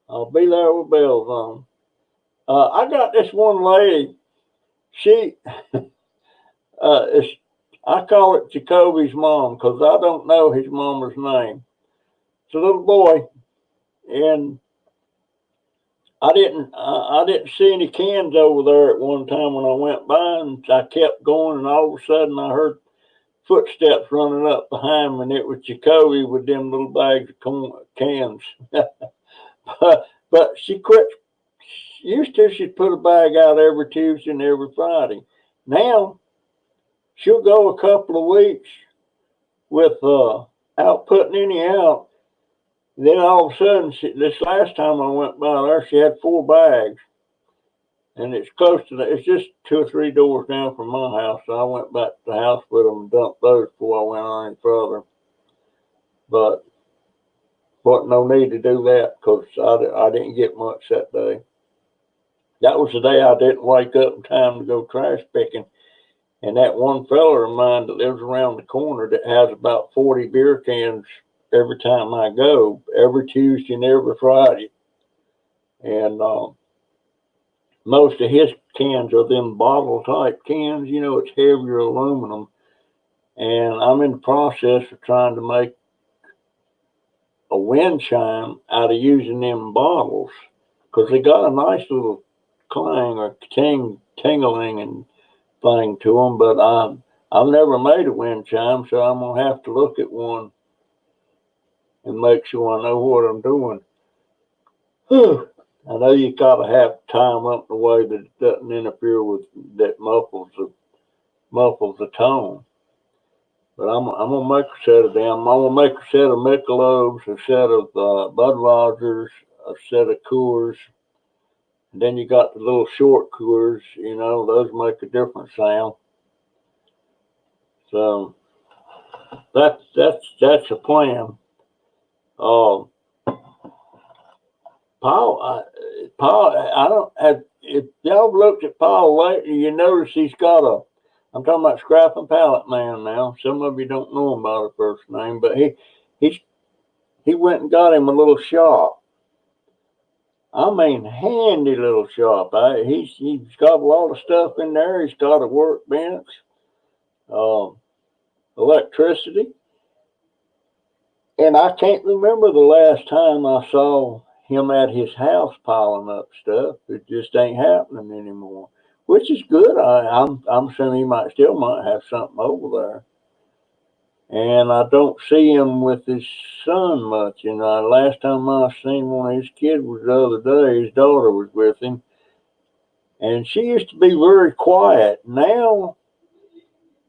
I'll be there with bells on. I got this one lady. She, I call it Jacoby's mom because I don't know his mama's name. It's a little boy, and I didn't see any cans over there at one time when I went by, and I kept going, and all of a sudden I heard footsteps running up behind me, and it was Jacoby with them little bags of cans. but she quit. Used to, she'd put a bag out every Tuesday and every Friday. Now she'll go a couple of weeks without putting any out. Then all of a sudden, this last time I went by there, she had 4 bags. And it's close to it's just 2 or 3 doors down from my house. So I went back to the house with them and dumped those before I went on any further. But wasn't no need to do that because I didn't get much that day. That was the day I didn't wake up in time to go trash picking. And that one fella of mine that lives around the corner that has about 40 beer cans every time I go, every Tuesday and every Friday. And most of his cans are them bottle type cans. You know, it's heavier aluminum. And I'm in the process of trying to make a wind chime out of using them bottles because they got a nice little clang or tingling and thing to them. But I've never made a wind chime, so I'm gonna have to look at one and make sure I know what I'm doing. Whew. I know you gotta have time up in a way that it doesn't interfere with that muffles the tone. But I'm gonna make a set of them. I'm gonna make a set of Michelob's, a set of Budweisers, a set of Coors. And then you got the little short Coors. You know, those make a different sound. So that's a plan. Uh, Paul, I don't have. If y'all looked at Paul lately, you notice he's got a. I'm talking about Scrap and Pallet Man now. Some of you don't know him by the first name, but he's he went and got him a little shop. I mean, handy little shop. He's got a lot of stuff in there. He's got a workbench, uh, electricity, and I can't remember the last time I saw him at his house piling up stuff. It just ain't happening anymore, which is good. I'm assuming he might have something over there. And I don't see him with his son much. You know, last time I seen one of his kids was the other day. His daughter was with him, and she used to be very quiet. Now,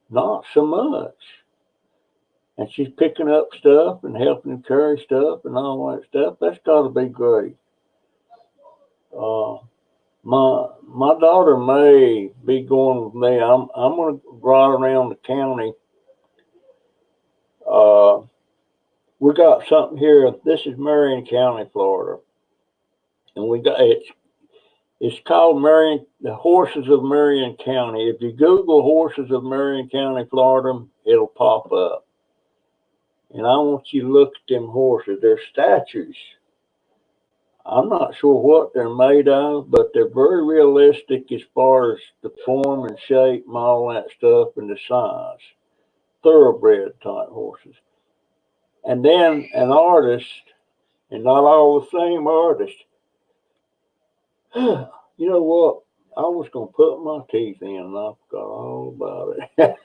not so much. And she's picking up stuff and helping him carry stuff and all that stuff. That's got to be great. Uh, my daughter may be going with me. I'm going to ride around the county. We got something here. This is Marion County, Florida, and it's called the Horses of Marion County. If you Google Horses of Marion County, Florida, it'll pop up. And I want you to look at them horses. They're statues. I'm not sure what they're made of, but they're very realistic as far as the form and shape and all that stuff and the size. Thoroughbred type horses. And then an artist, and not all the same artist. You know what? I was going to put my teeth in and I forgot all about it.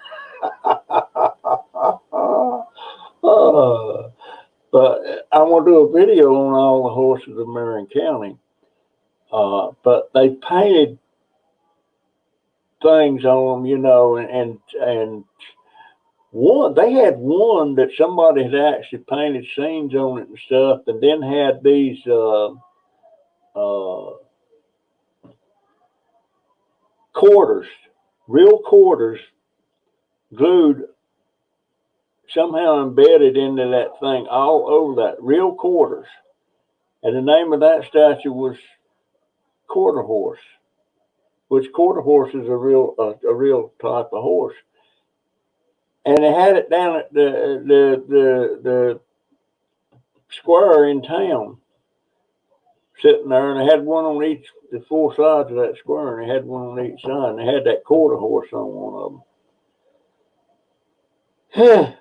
But I want to do a video on all the horses of Marion County. But they painted things on them, you know, and they had one that somebody had actually painted scenes on it and stuff, and then had these quarters, real quarters, glued somehow embedded into that thing all over that, real quarters. And the name of that statue was Quarter Horse, which quarter horse is a real type of horse. And they had it down at the square in town, sitting there, and they had one on the four sides of that square, and they had one on each side, and they had that quarter horse on one of them.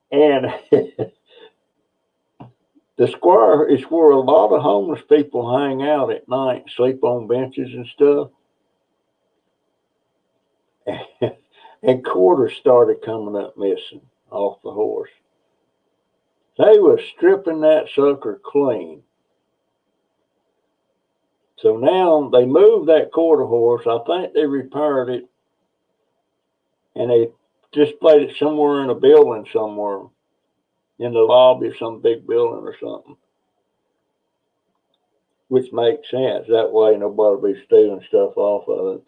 And the square is where a lot of homeless people hang out at night, sleep on benches and stuff. And quarters started coming up missing off the horse. They were stripping that sucker clean. So now they moved that quarter horse. I think they repaired it, and they displayed it somewhere in a building somewhere, in the lobby of some big building or something. Which makes sense. That way nobody will be stealing stuff off of it.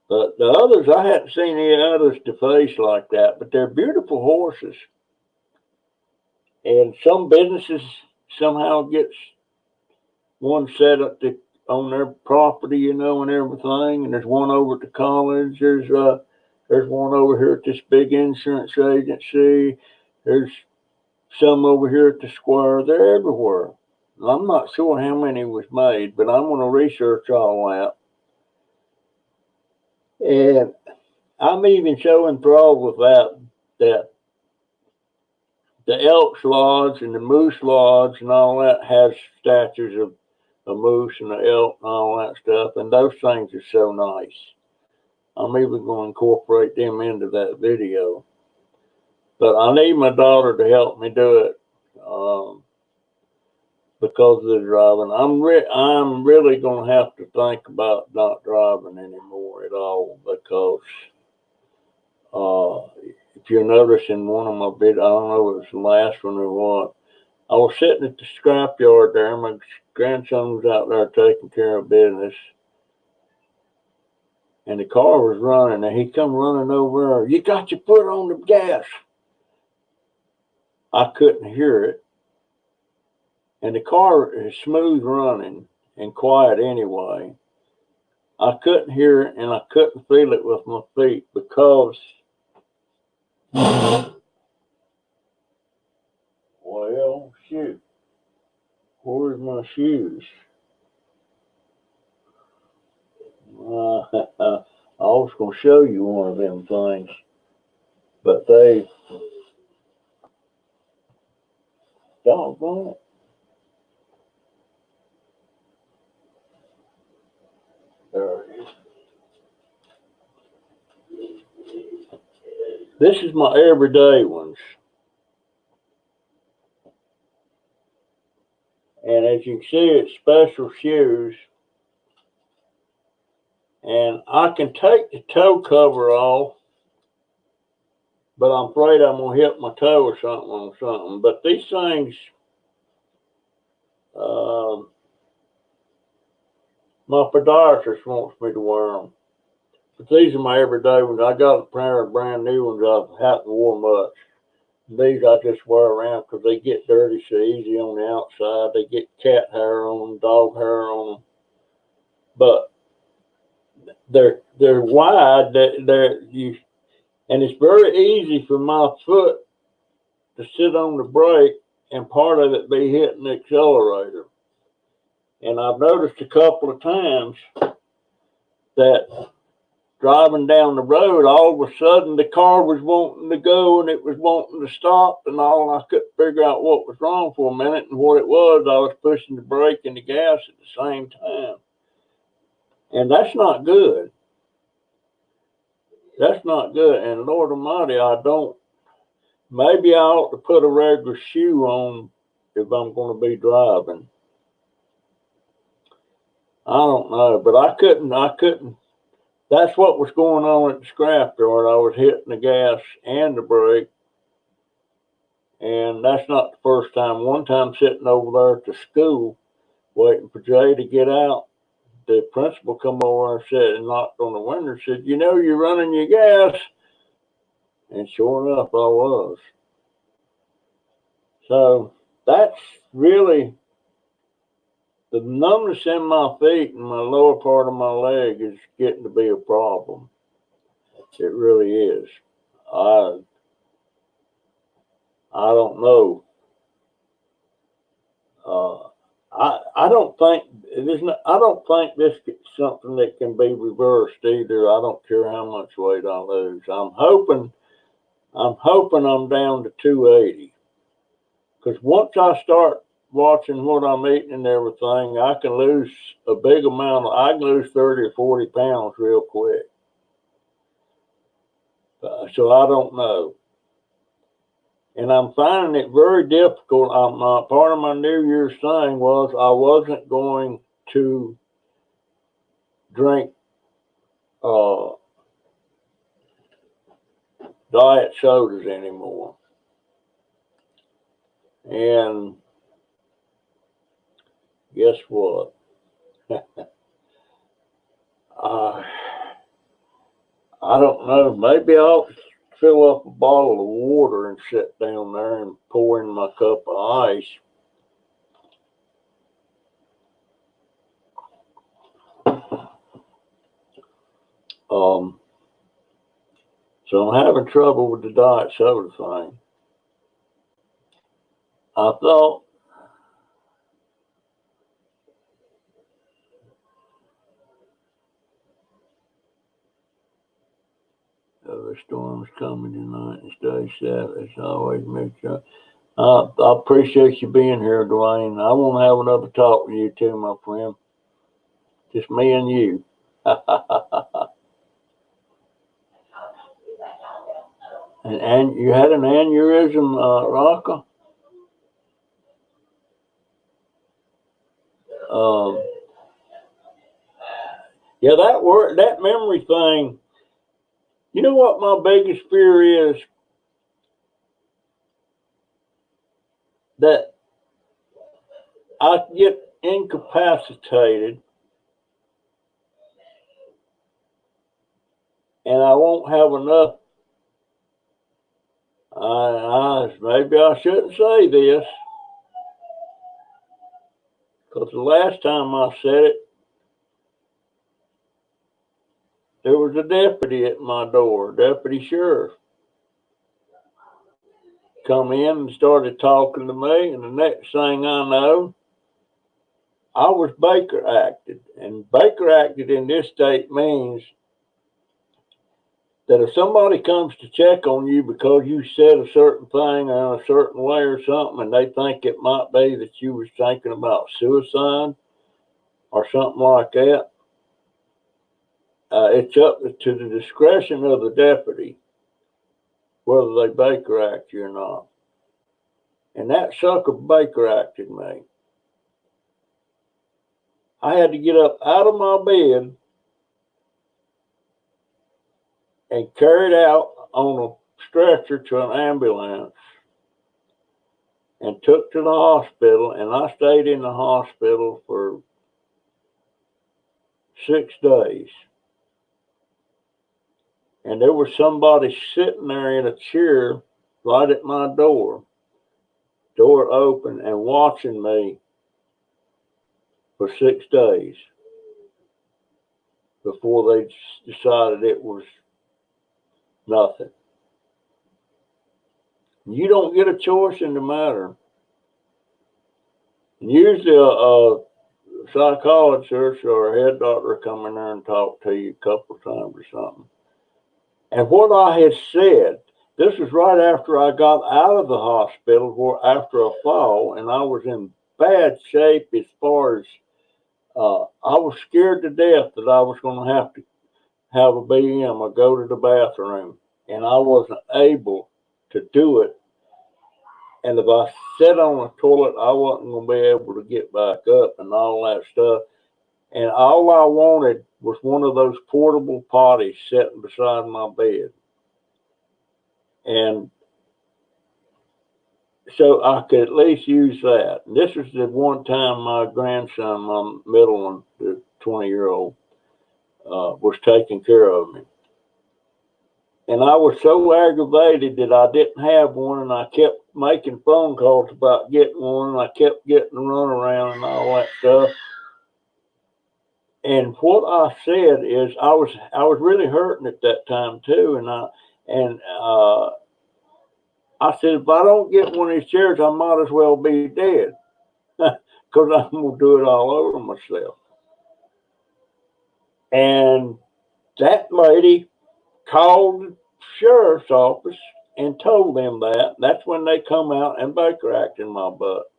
But the others, I hadn't seen any others deface like that, but they're beautiful horses. And some businesses somehow gets one set up on their property, you know, and everything. And there's one over at the college. There's one over here at this big insurance agency. There's some over here at the square. They're everywhere. I'm not sure how many was made, but I'm going to research all that. And I'm even so enthralled with that the Elks Lodge and the Moose Lodge and all that has statues of a moose and an elk and all that stuff, and those things are so nice. I'm even going to incorporate them into that video. But I need my daughter to help me do it because of the driving. I'm really going to have to think about not driving anymore at all because if you notice in one of my videos, I don't know if it was the last one or what, I was sitting at the scrapyard there. My grandson was out there taking care of business, and the car was running, and he come running over. You got your foot on the gas. I couldn't hear it, and the car is smooth running and quiet anyway. I couldn't hear it, and I couldn't feel it with my feet because, well, shoot, where's my shoes? I was going to show you one of them things, but they, doggone it. There it is. This is my everyday ones. And as you can see, it's special shoes. And I can take the toe cover off, but I'm afraid I'm going to hit my toe or something on something. But these things, my podiatrist wants me to wear them. But these are my everyday ones. I got a pair of brand new ones I haven't worn much. These I just wear around because they get dirty so easy on the outside. They get cat hair on them, dog hair on them. But they're wide. And it's very easy for my foot to sit on the brake and part of it be hitting the accelerator. And I've noticed a couple of times that driving down the road, all of a sudden the car was wanting to go and it was wanting to stop and all. And I couldn't figure out what was wrong for a minute, and what it was, I was pushing the brake and the gas at the same time. And that's not good. That's not good. And Lord Almighty, maybe I ought to put a regular shoe on if I'm going to be driving. I don't know, but I couldn't. That's what was going on at the scrapyard. I was hitting the gas and the brake, and that's not the first time. One time sitting over there at the school, waiting for Jay to get out, the principal come over and said, and knocked on the window and said, "You know, you're running your gas." And sure enough, I was. So that's really, the numbness in my feet and my lower part of my leg is getting to be a problem. It really is. I don't know. I don't think I don't think this is something that can be reversed either. I don't care how much weight I lose. I'm hoping I'm down to 280. Because once I start watching what I'm eating and everything, I can lose a big amount. I can lose 30 or 40 pounds real quick. So I don't know. And I'm finding it very difficult. Part of my New Year's thing was I wasn't going to drink diet sodas anymore. And guess what? I don't know. Maybe I'll fill up a bottle of water and sit down there and pour in my cup of ice. So I'm having trouble with the diet soda thing. I thought The storm's coming tonight and stay safe. It's always make sure. I appreciate you being here, Dwayne. I want to have another talk with you too, my friend. Just me and you. and you had an aneurysm, Rocka? Um, yeah, that memory thing. You know what my biggest fear is? That I get incapacitated and I won't have enough. Maybe I shouldn't say this because the last time I said it, there was a deputy at my door, deputy sheriff, come in and started talking to me, and the next thing I know, I was Baker acted. And Baker acted in this state means that if somebody comes to check on you because you said a certain thing in a certain way or something, and they think it might be that you was thinking about suicide or something like that, it's up to the discretion of the deputy whether they Baker act you or not. And that sucker Baker acted me. I had to get up out of my bed and carried out on a stretcher to an ambulance and took to the hospital, and I stayed in the hospital for 6 days. And there was somebody sitting there in a chair right at my door open, and watching me for 6 days before they decided it was nothing. You don't get a choice in the matter. Usually a psychologist or a head doctor come in there and talk to you a couple of times or something. And what I had said, this was right after I got out of the hospital after a fall, and I was in bad shape as far as I was scared to death that I was going to have a BM or go to the bathroom, and I wasn't able to do it. And if I sat on the toilet, I wasn't going to be able to get back up and all that stuff. And all I wanted was one of those portable potties sitting beside my bed. And so I could at least use that. And this was the one time my grandson, my middle one, the 20-year-old, was taking care of me. And I was so aggravated that I didn't have one, and I kept making phone calls about getting one, and I kept getting the runaround and all that stuff. And what I said is I was really hurting at that time too, and I said, if I don't get one of these chairs, I might as well be dead because I'm gonna do it all over myself. And that lady called the sheriff's office and told them that. That's when they come out and Baker acted my butt.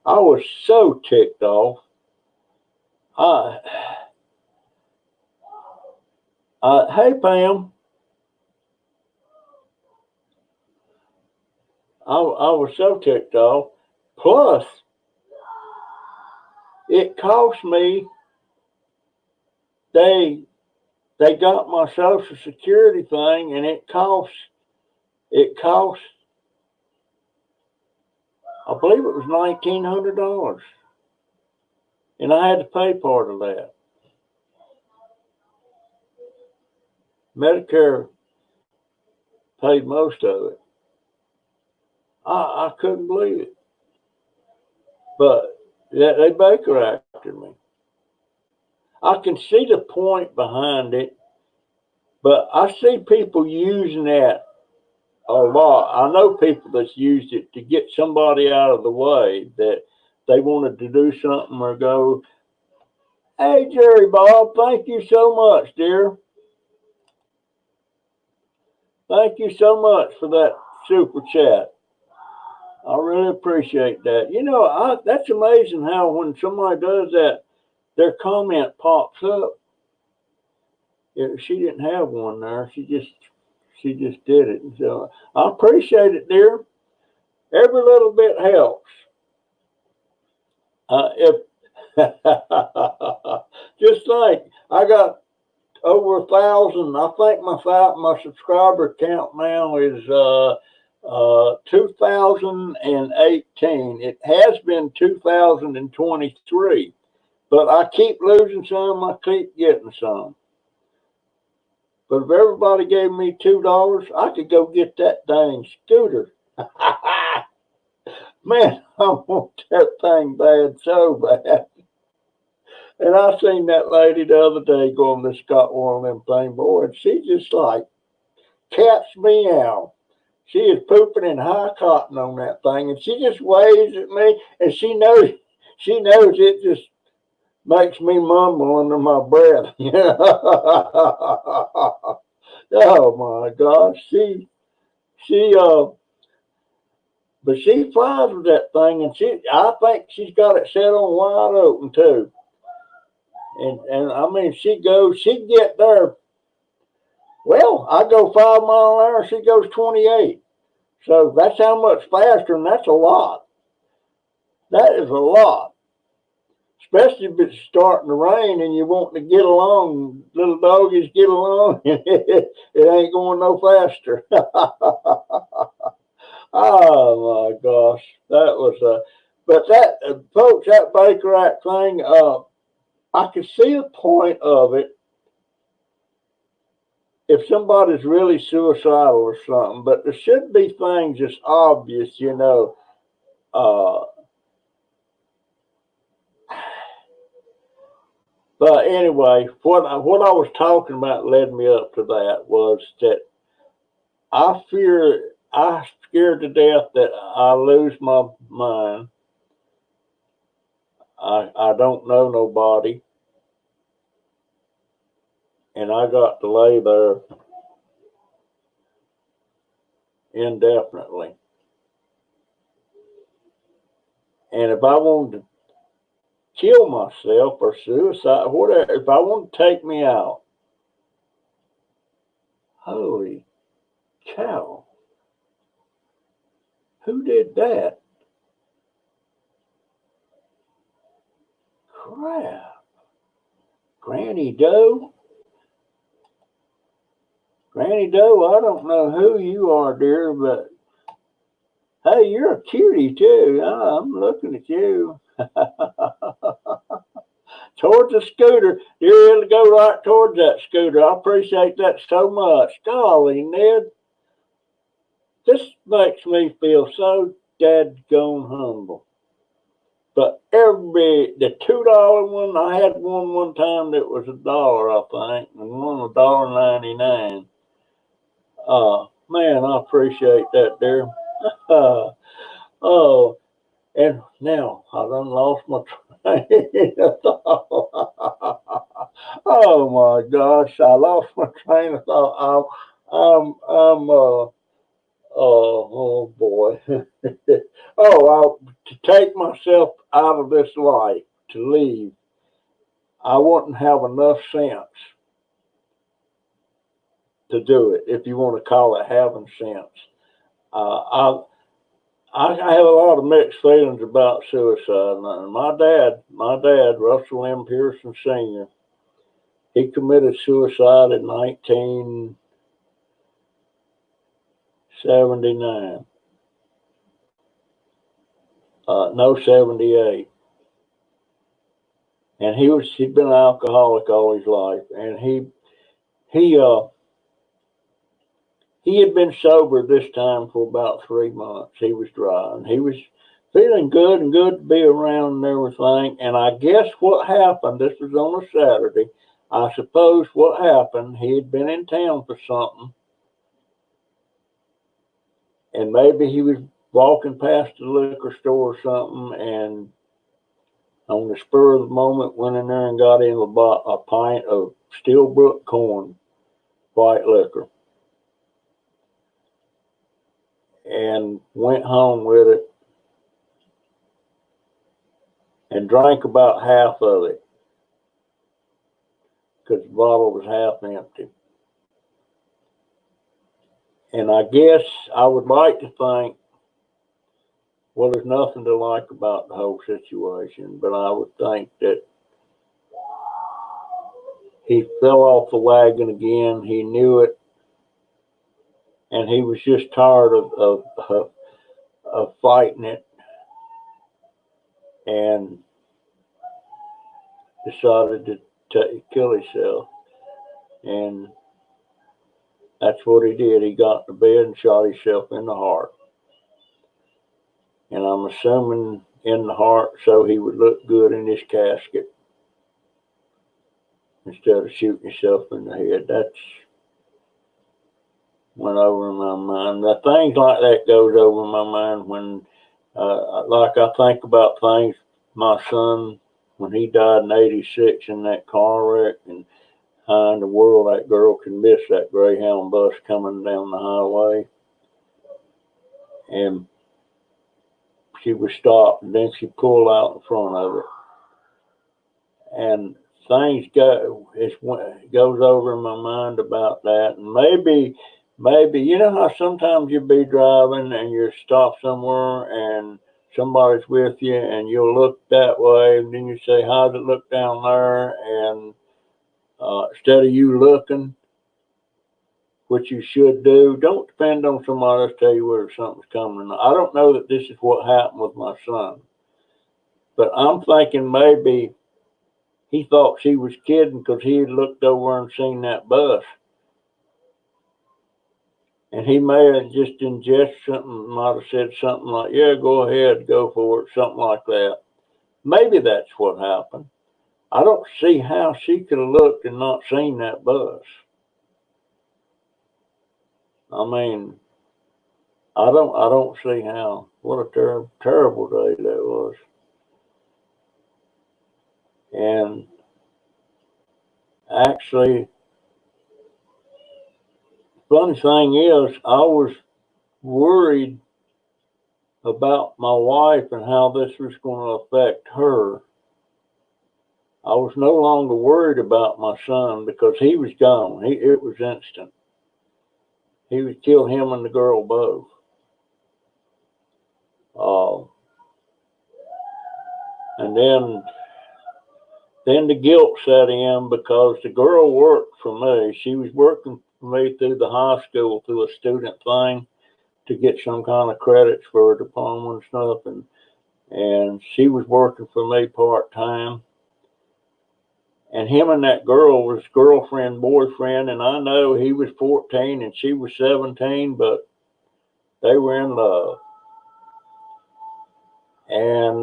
I was so ticked off. Hey Pam, I was so ticked off. Plus, it cost me. They got my Social Security thing, and it cost. I believe it was $1,900, and I had to pay part of that. Medicare paid most of it. I couldn't believe it. But yeah, they Baker acted me. I can see the point behind it, but I see people using that a lot. I know people that's used it to get somebody out of the way that they wanted to do something or go, hey, Jerry Bob, thank you so much, dear. Thank you so much for that super chat. I really appreciate that. That's amazing how when somebody does that, their comment pops up. She didn't have one there. She just did it. So I appreciate it, dear. Every little bit helps. If just like I got over 1,000, I think my subscriber count now is 2018. It has been 2023, but I keep losing some. I keep getting some. But if everybody gave me $2, I could go get that dang scooter. Man, I want that thing bad, so bad. And I seen that lady the other day going to Scott one of them things, boy, and she just like cats meow. She is pooping in high cotton on that thing, and she just waves at me, and she knows it just makes me mumble under my breath. Oh my gosh, she but she flies with that thing, and I think she's got it set on wide open too. And I mean, she get there. Well, I go 5 miles an hour, she goes 28. So that's how much faster, and that's a lot. That is a lot. Especially if it's starting to rain and you want to get along, little doggies get along, and it ain't going no faster. Oh my gosh, that was but that folks, that Baker Act thing, I could see the point of it if somebody's really suicidal or something, but there should be things that's obvious. Uh, but anyway, what I was talking about led me up to that was that I scared to death that I lose my mind. I don't know nobody, and I got to lay there indefinitely. And if I wanted to kill myself or suicide, whatever, if I want to take me out, holy cow, who did that? Crap. Granny Doe? Granny Doe, I don't know who you are, dear, but hey, you're a cutie too. I'm looking at you. Towards the scooter. You're able to go right towards that scooter. I appreciate that so much. Golly, Ned. This makes me feel so dadgone humble. But the $2 one, I had one time that was $1, I think, and one $1.99. Man, I appreciate that, dear. Oh, and now I done lost my train of thought. Oh my gosh, I lost my train of thought. I'm oh boy. To take myself out of this life, to leave, I wouldn't have enough sense to do it, if you want to call it having sense. Uh, I have a lot of mixed feelings about suicide. My dad, Russell M. Pearson Sr., he committed suicide in 1979. No, 78. And he'd been an alcoholic all his life, and he he had been sober this time for about 3 months. He was dry, and he was feeling good and good to be around and everything. And I guess what happened, this was on a Saturday, I suppose what happened, he had been in town for something, and maybe he was walking past the liquor store or something, and on the spur of the moment went in there and got him a pint of Stillbrook corn white liquor. and went home with it and drank about half of it because the bottle was half empty. And I guess I would like to think, well, there's nothing to like about the whole situation, but I would think that he fell off the wagon again. He knew it, and he was just tired of fighting it, and decided to kill himself. And that's what he did. He got to bed and shot himself in the heart. And I'm assuming in the heart so he would look good in his casket instead of shooting himself in the head. That's went over my mind. Now, things like that goes over my mind when, like, I think about things. My son, when he died in '86 in that car wreck, and how in the world that girl can miss that Greyhound bus coming down the highway, and she was stopped, and then she pulled out in front of it, and things goes over in my mind about that. And maybe you know how sometimes you'll be driving and you stop somewhere and somebody's with you and you'll look that way, and then you say, how's it look down there? And instead of you looking, which you should do, don't depend on somebody else to tell you whether something's coming. I don't know that this is what happened with my son, but I'm thinking maybe he thought she was kidding because he had looked over and seen that bus. And he may have just in jest something, might have said something like, yeah, go ahead, go for it, something like that. Maybe that's what happened. I don't see how she could have looked and not seen that bus. I mean, I don't see how. What a terrible day that was. And actually, funny thing is, I was worried about my wife and how this was going to affect her. I was no longer worried about my son because he was gone. It was instant. He would kill him and the girl both. And then the guilt set in because the girl worked for me. She was working for me through the high school through a student thing to get some kind of credits for a diploma and stuff. And she was working for me part-time. And him and that girl was girlfriend, boyfriend, and I know he was 14 and she was 17, but they were in love. And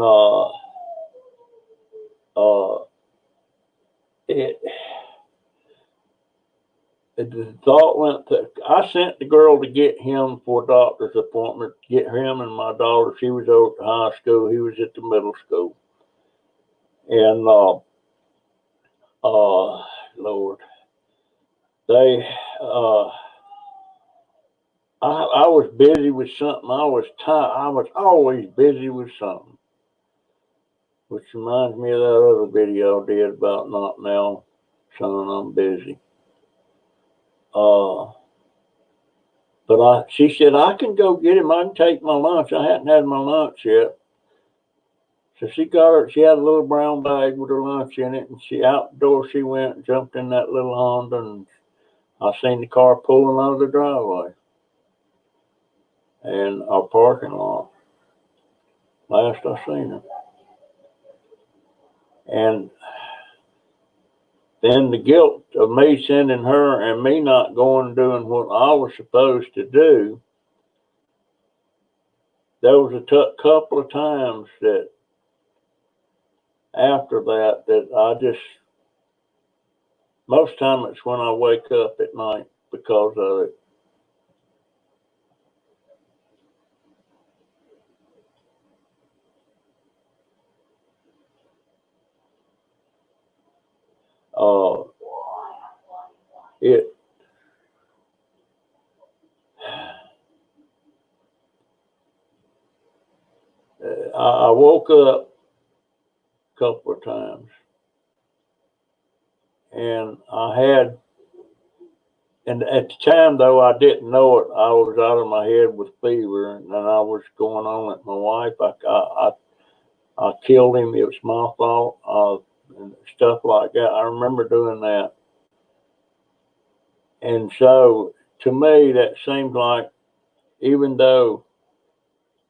the thought went to, I sent the girl to get him for a doctor's appointment, get him and my daughter. She was over at the high school, he was at the middle school. And Lord, they I was busy with something. I was always busy with something. Which reminds me of that other video I did about not now, son, I'm busy. But she said, I can go get him. I can take my lunch. I hadn't had my lunch yet. So she had a little brown bag with her lunch in it, and out the door she went and jumped in that little Honda, and I seen the car pulling out of the driveway and our parking lot. Last I seen her. And then the guilt of me sending her and me not going and doing what I was supposed to do. There was a couple of times that after that I just, most time it's when I wake up at night because of it. It I woke up a couple of times, and and at the time though I didn't know it. I was out of my head with fever, and I was going on at my wife. I killed him. It was my fault. And stuff like that. I remember doing that, and so to me that seemed like, even though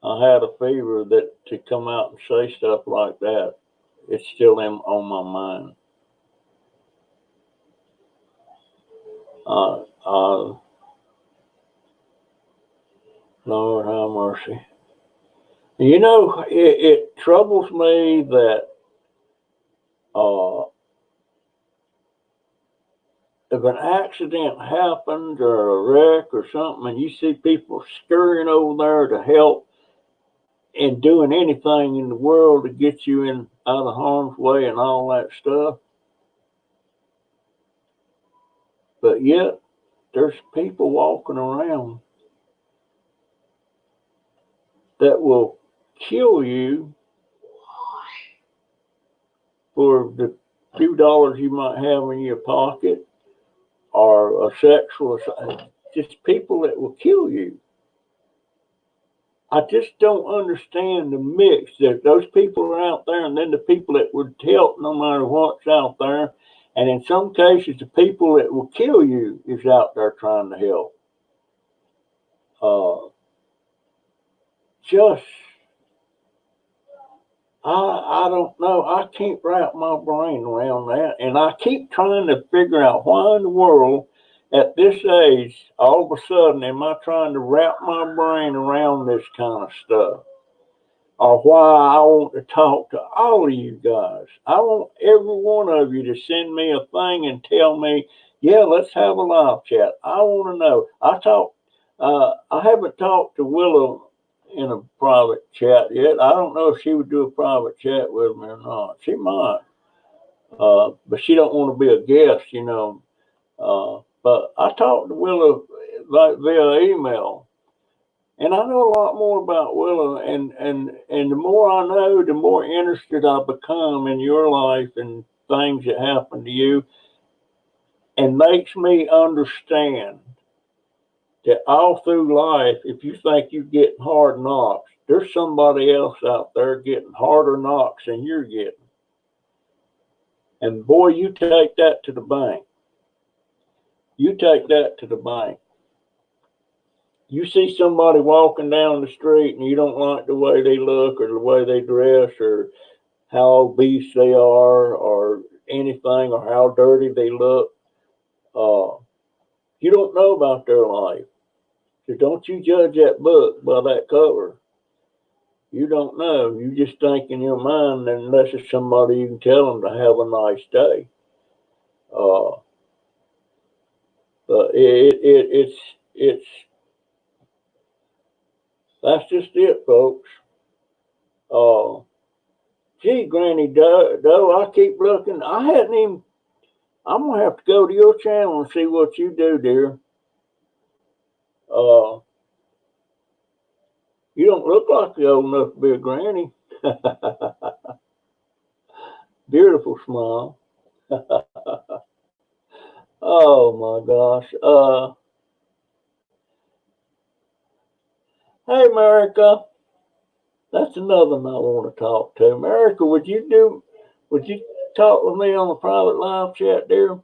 I had a fever, that to come out and say stuff like that, it's still on my mind. Uh, uh, Lord have mercy. You know, it troubles me that uh, if an accident happens or a wreck or something, and you see people scurrying over there to help and doing anything in the world to get you in out of harm's way and all that stuff, but yet there's people walking around that will kill you for the few dollars you might have in your pocket, or a sexual, just people that will kill you. I just don't understand the mix. That those people are out there, and then the people that would help no matter what's out there. And in some cases, the people that will kill you is out there trying to help. Just, I don't know. I can't wrap my brain around that. And I keep trying to figure out why in the world, at this age, all of a sudden, am I trying to wrap my brain around this kind of stuff? Or why I want to talk to all of you guys. I want every one of you to send me a thing and tell me, yeah, let's have a live chat. I want to know. I haven't talked to Willow in a private chat yet. I don't know if she would do a private chat with me or not. She might, but she don't want to be a guest, you know. But I talked to Willow like via email, and I know a lot more about Willow, and the more I know, the more interested I become in your life and things that happen to you, and makes me understand that all through life, if you think you're getting hard knocks, there's somebody else out there getting harder knocks than you're getting. And boy, you take that to the bank. You take that to the bank. You see somebody walking down the street and you don't like the way they look or the way they dress or how obese they are or anything or how dirty they look. You don't know about their life. So don't you judge that book by that cover. You don't know. You just think in your mind, unless it's somebody you can tell them to have a nice day. But it's that's just it, folks. Gee, Granny Doe, I keep looking. I hadn't even. I'm gonna have to go to your channel and see what you do, dear. Uh, you don't look like you're old enough to be a granny. Beautiful smile. Oh my gosh. Hey, America. That's another one I want to talk to. America, would you talk with me on the private live chat, dear?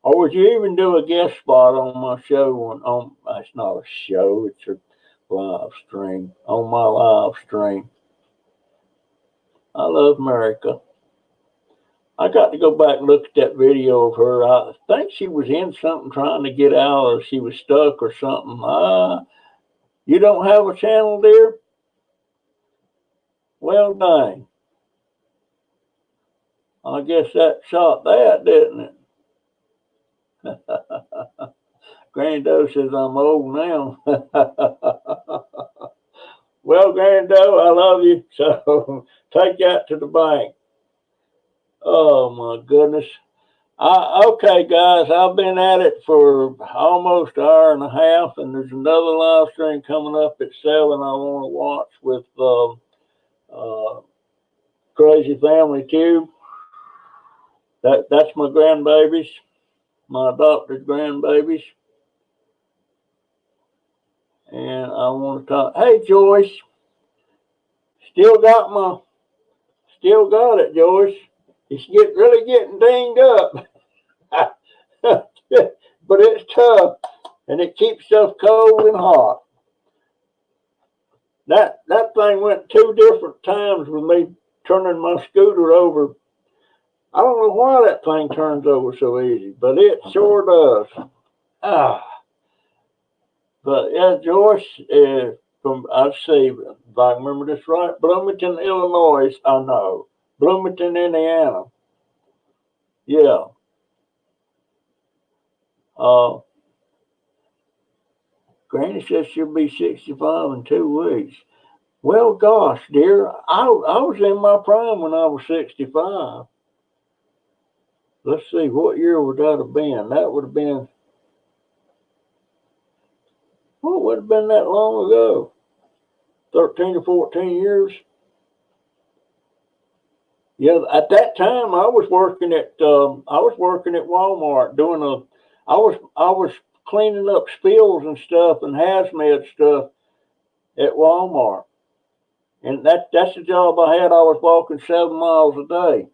Or would you even do a guest spot on my show? It's not a show, it's a live stream. On my live stream. I love America. I got to go back and look at that video of her. I think she was in something trying to get out, or she was stuck or something. You don't have a channel, dear? Well, dang. I guess that shot that, didn't it? Granny Doe says I'm old now. Well, Granny Doe, I love you, so take that to the bank. Oh my goodness. Okay, guys, I've been at it for almost an hour and a half, and there's another live stream coming up at 7 I want to watch with Crazy Family Cube. That's my grandbabies, my adopted grandbabies. And I want to talk. Hey, Joyce, still got it, Joyce. It's really getting dinged up, but it's tough, and it keeps stuff cold and hot. That thing went 2 different times with me turning my scooter over. I don't know why that thing turns over so easy, but it sure does. But yeah, Joyce is from, I'd say, if I remember this right, Bloomington, Illinois. I know. Bloomington, Indiana. Yeah. Granny says she'll be 65 in 2 weeks. Well, gosh, dear, I was in my prime when I was 65. Let's see, what year would that have been? That would have been, what would have been that long ago? 13 or 14 years? Yeah, at that time I was working at Walmart doing I was cleaning up spills and stuff and hazmat stuff at Walmart. And that's the job I had. I was walking 7 miles a day.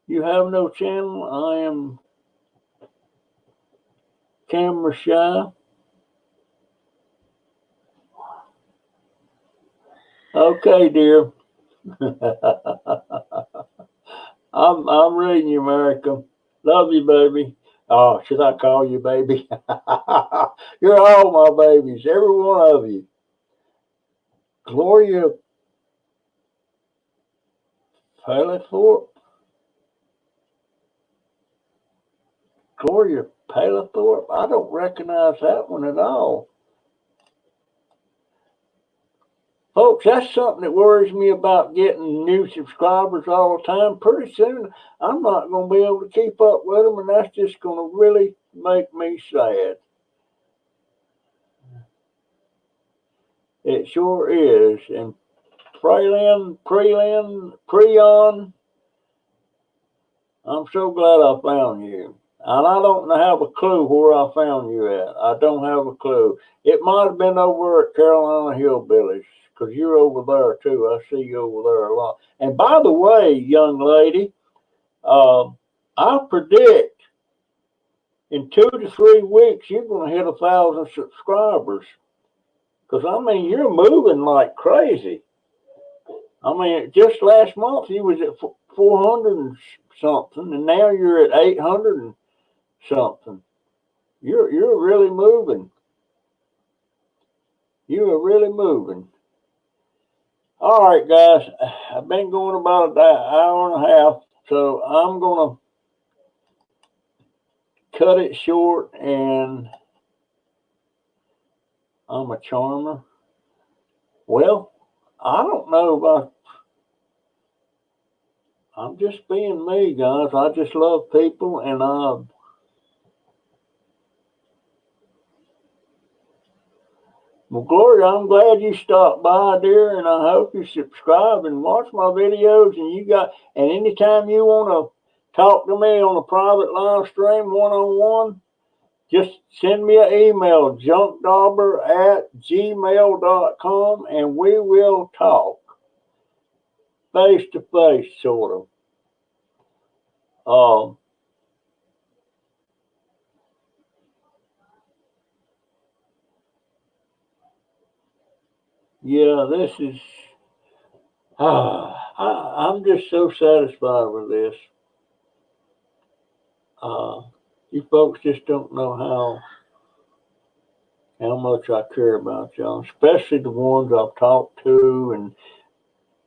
You have no channel. I am camera shy. Okay, dear. I'm reading you, America. Love you, baby. Oh, should I call you baby? You're all my babies, every one of you. Gloria Palethorpe. Gloria Palethorpe. I don't recognize that one at all. Folks, that's something that worries me about getting new subscribers all the time. Pretty soon, I'm not going to be able to keep up with them, and that's just going to really make me sad. It sure is. And Preon, I'm so glad I found you. And I don't have a clue where I found you at. I don't have a clue. It might have been over at Carolina Hillbillies, because you're over there too. I see you over there a lot. And by the way, young lady, I predict in 2 to 3 weeks you're going to hit 1,000 subscribers. Because I mean, you're moving like crazy. I mean, just last month you was at 400 and something, and now you're at 800 and something. You're really moving. You are really moving. All right, guys. I've been going about an hour and a half, so I'm gonna cut it short. And I'm a charmer. Well, I don't know about. I'm just being me, guys. I just love people, and well, Gloria, I'm glad you stopped by, dear, and I hope you subscribe and watch my videos. And anytime you want to talk to me on a private live stream, one-on-one, just send me an email, junkdobber@gmail.com, and we will talk face to face, sort of. Yeah, this is. I'm just so satisfied with this. You folks just don't know how much I care about y'all, especially the ones I've talked to and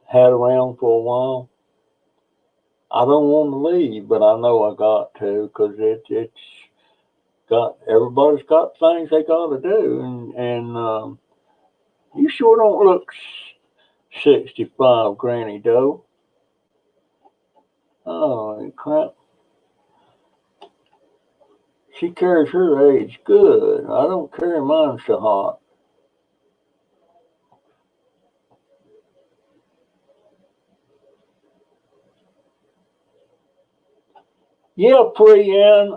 had around for a while. I don't want to leave, but I know I got to, because it's got, everybody's got things they got to do, and you sure don't look 65, Granny Doe. Oh, crap. She carries her age good. I don't carry mine so hot. Yeah, Priyan.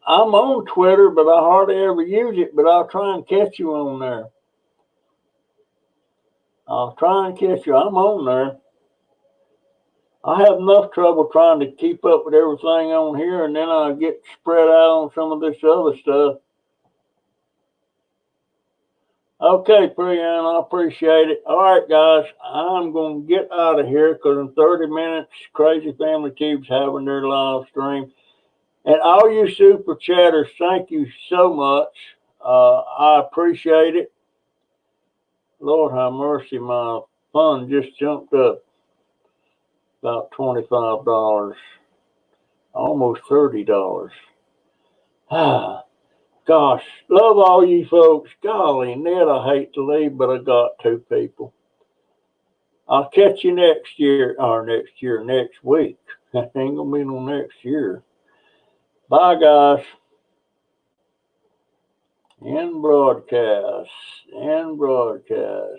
I'm on Twitter, but I hardly ever use it. But I'll try and catch you on there. I'll try and catch you. I'm on there. I have enough trouble trying to keep up with everything on here, and then I get spread out on some of this other stuff. Okay, Priyan, I appreciate it. All right, guys, I'm going to get out of here because in 30 minutes, Crazy Family Tube's having their live stream. And all you super chatters, thank you so much. I appreciate it. Lord have mercy, my fund just jumped up about $25, almost $30. Ah, gosh, love all you folks. Golly, Ned, I hate to leave, but I got two people. I'll catch you next year, or next week. Ain't gonna be no next year. Bye, guys. End broadcast. End broadcast.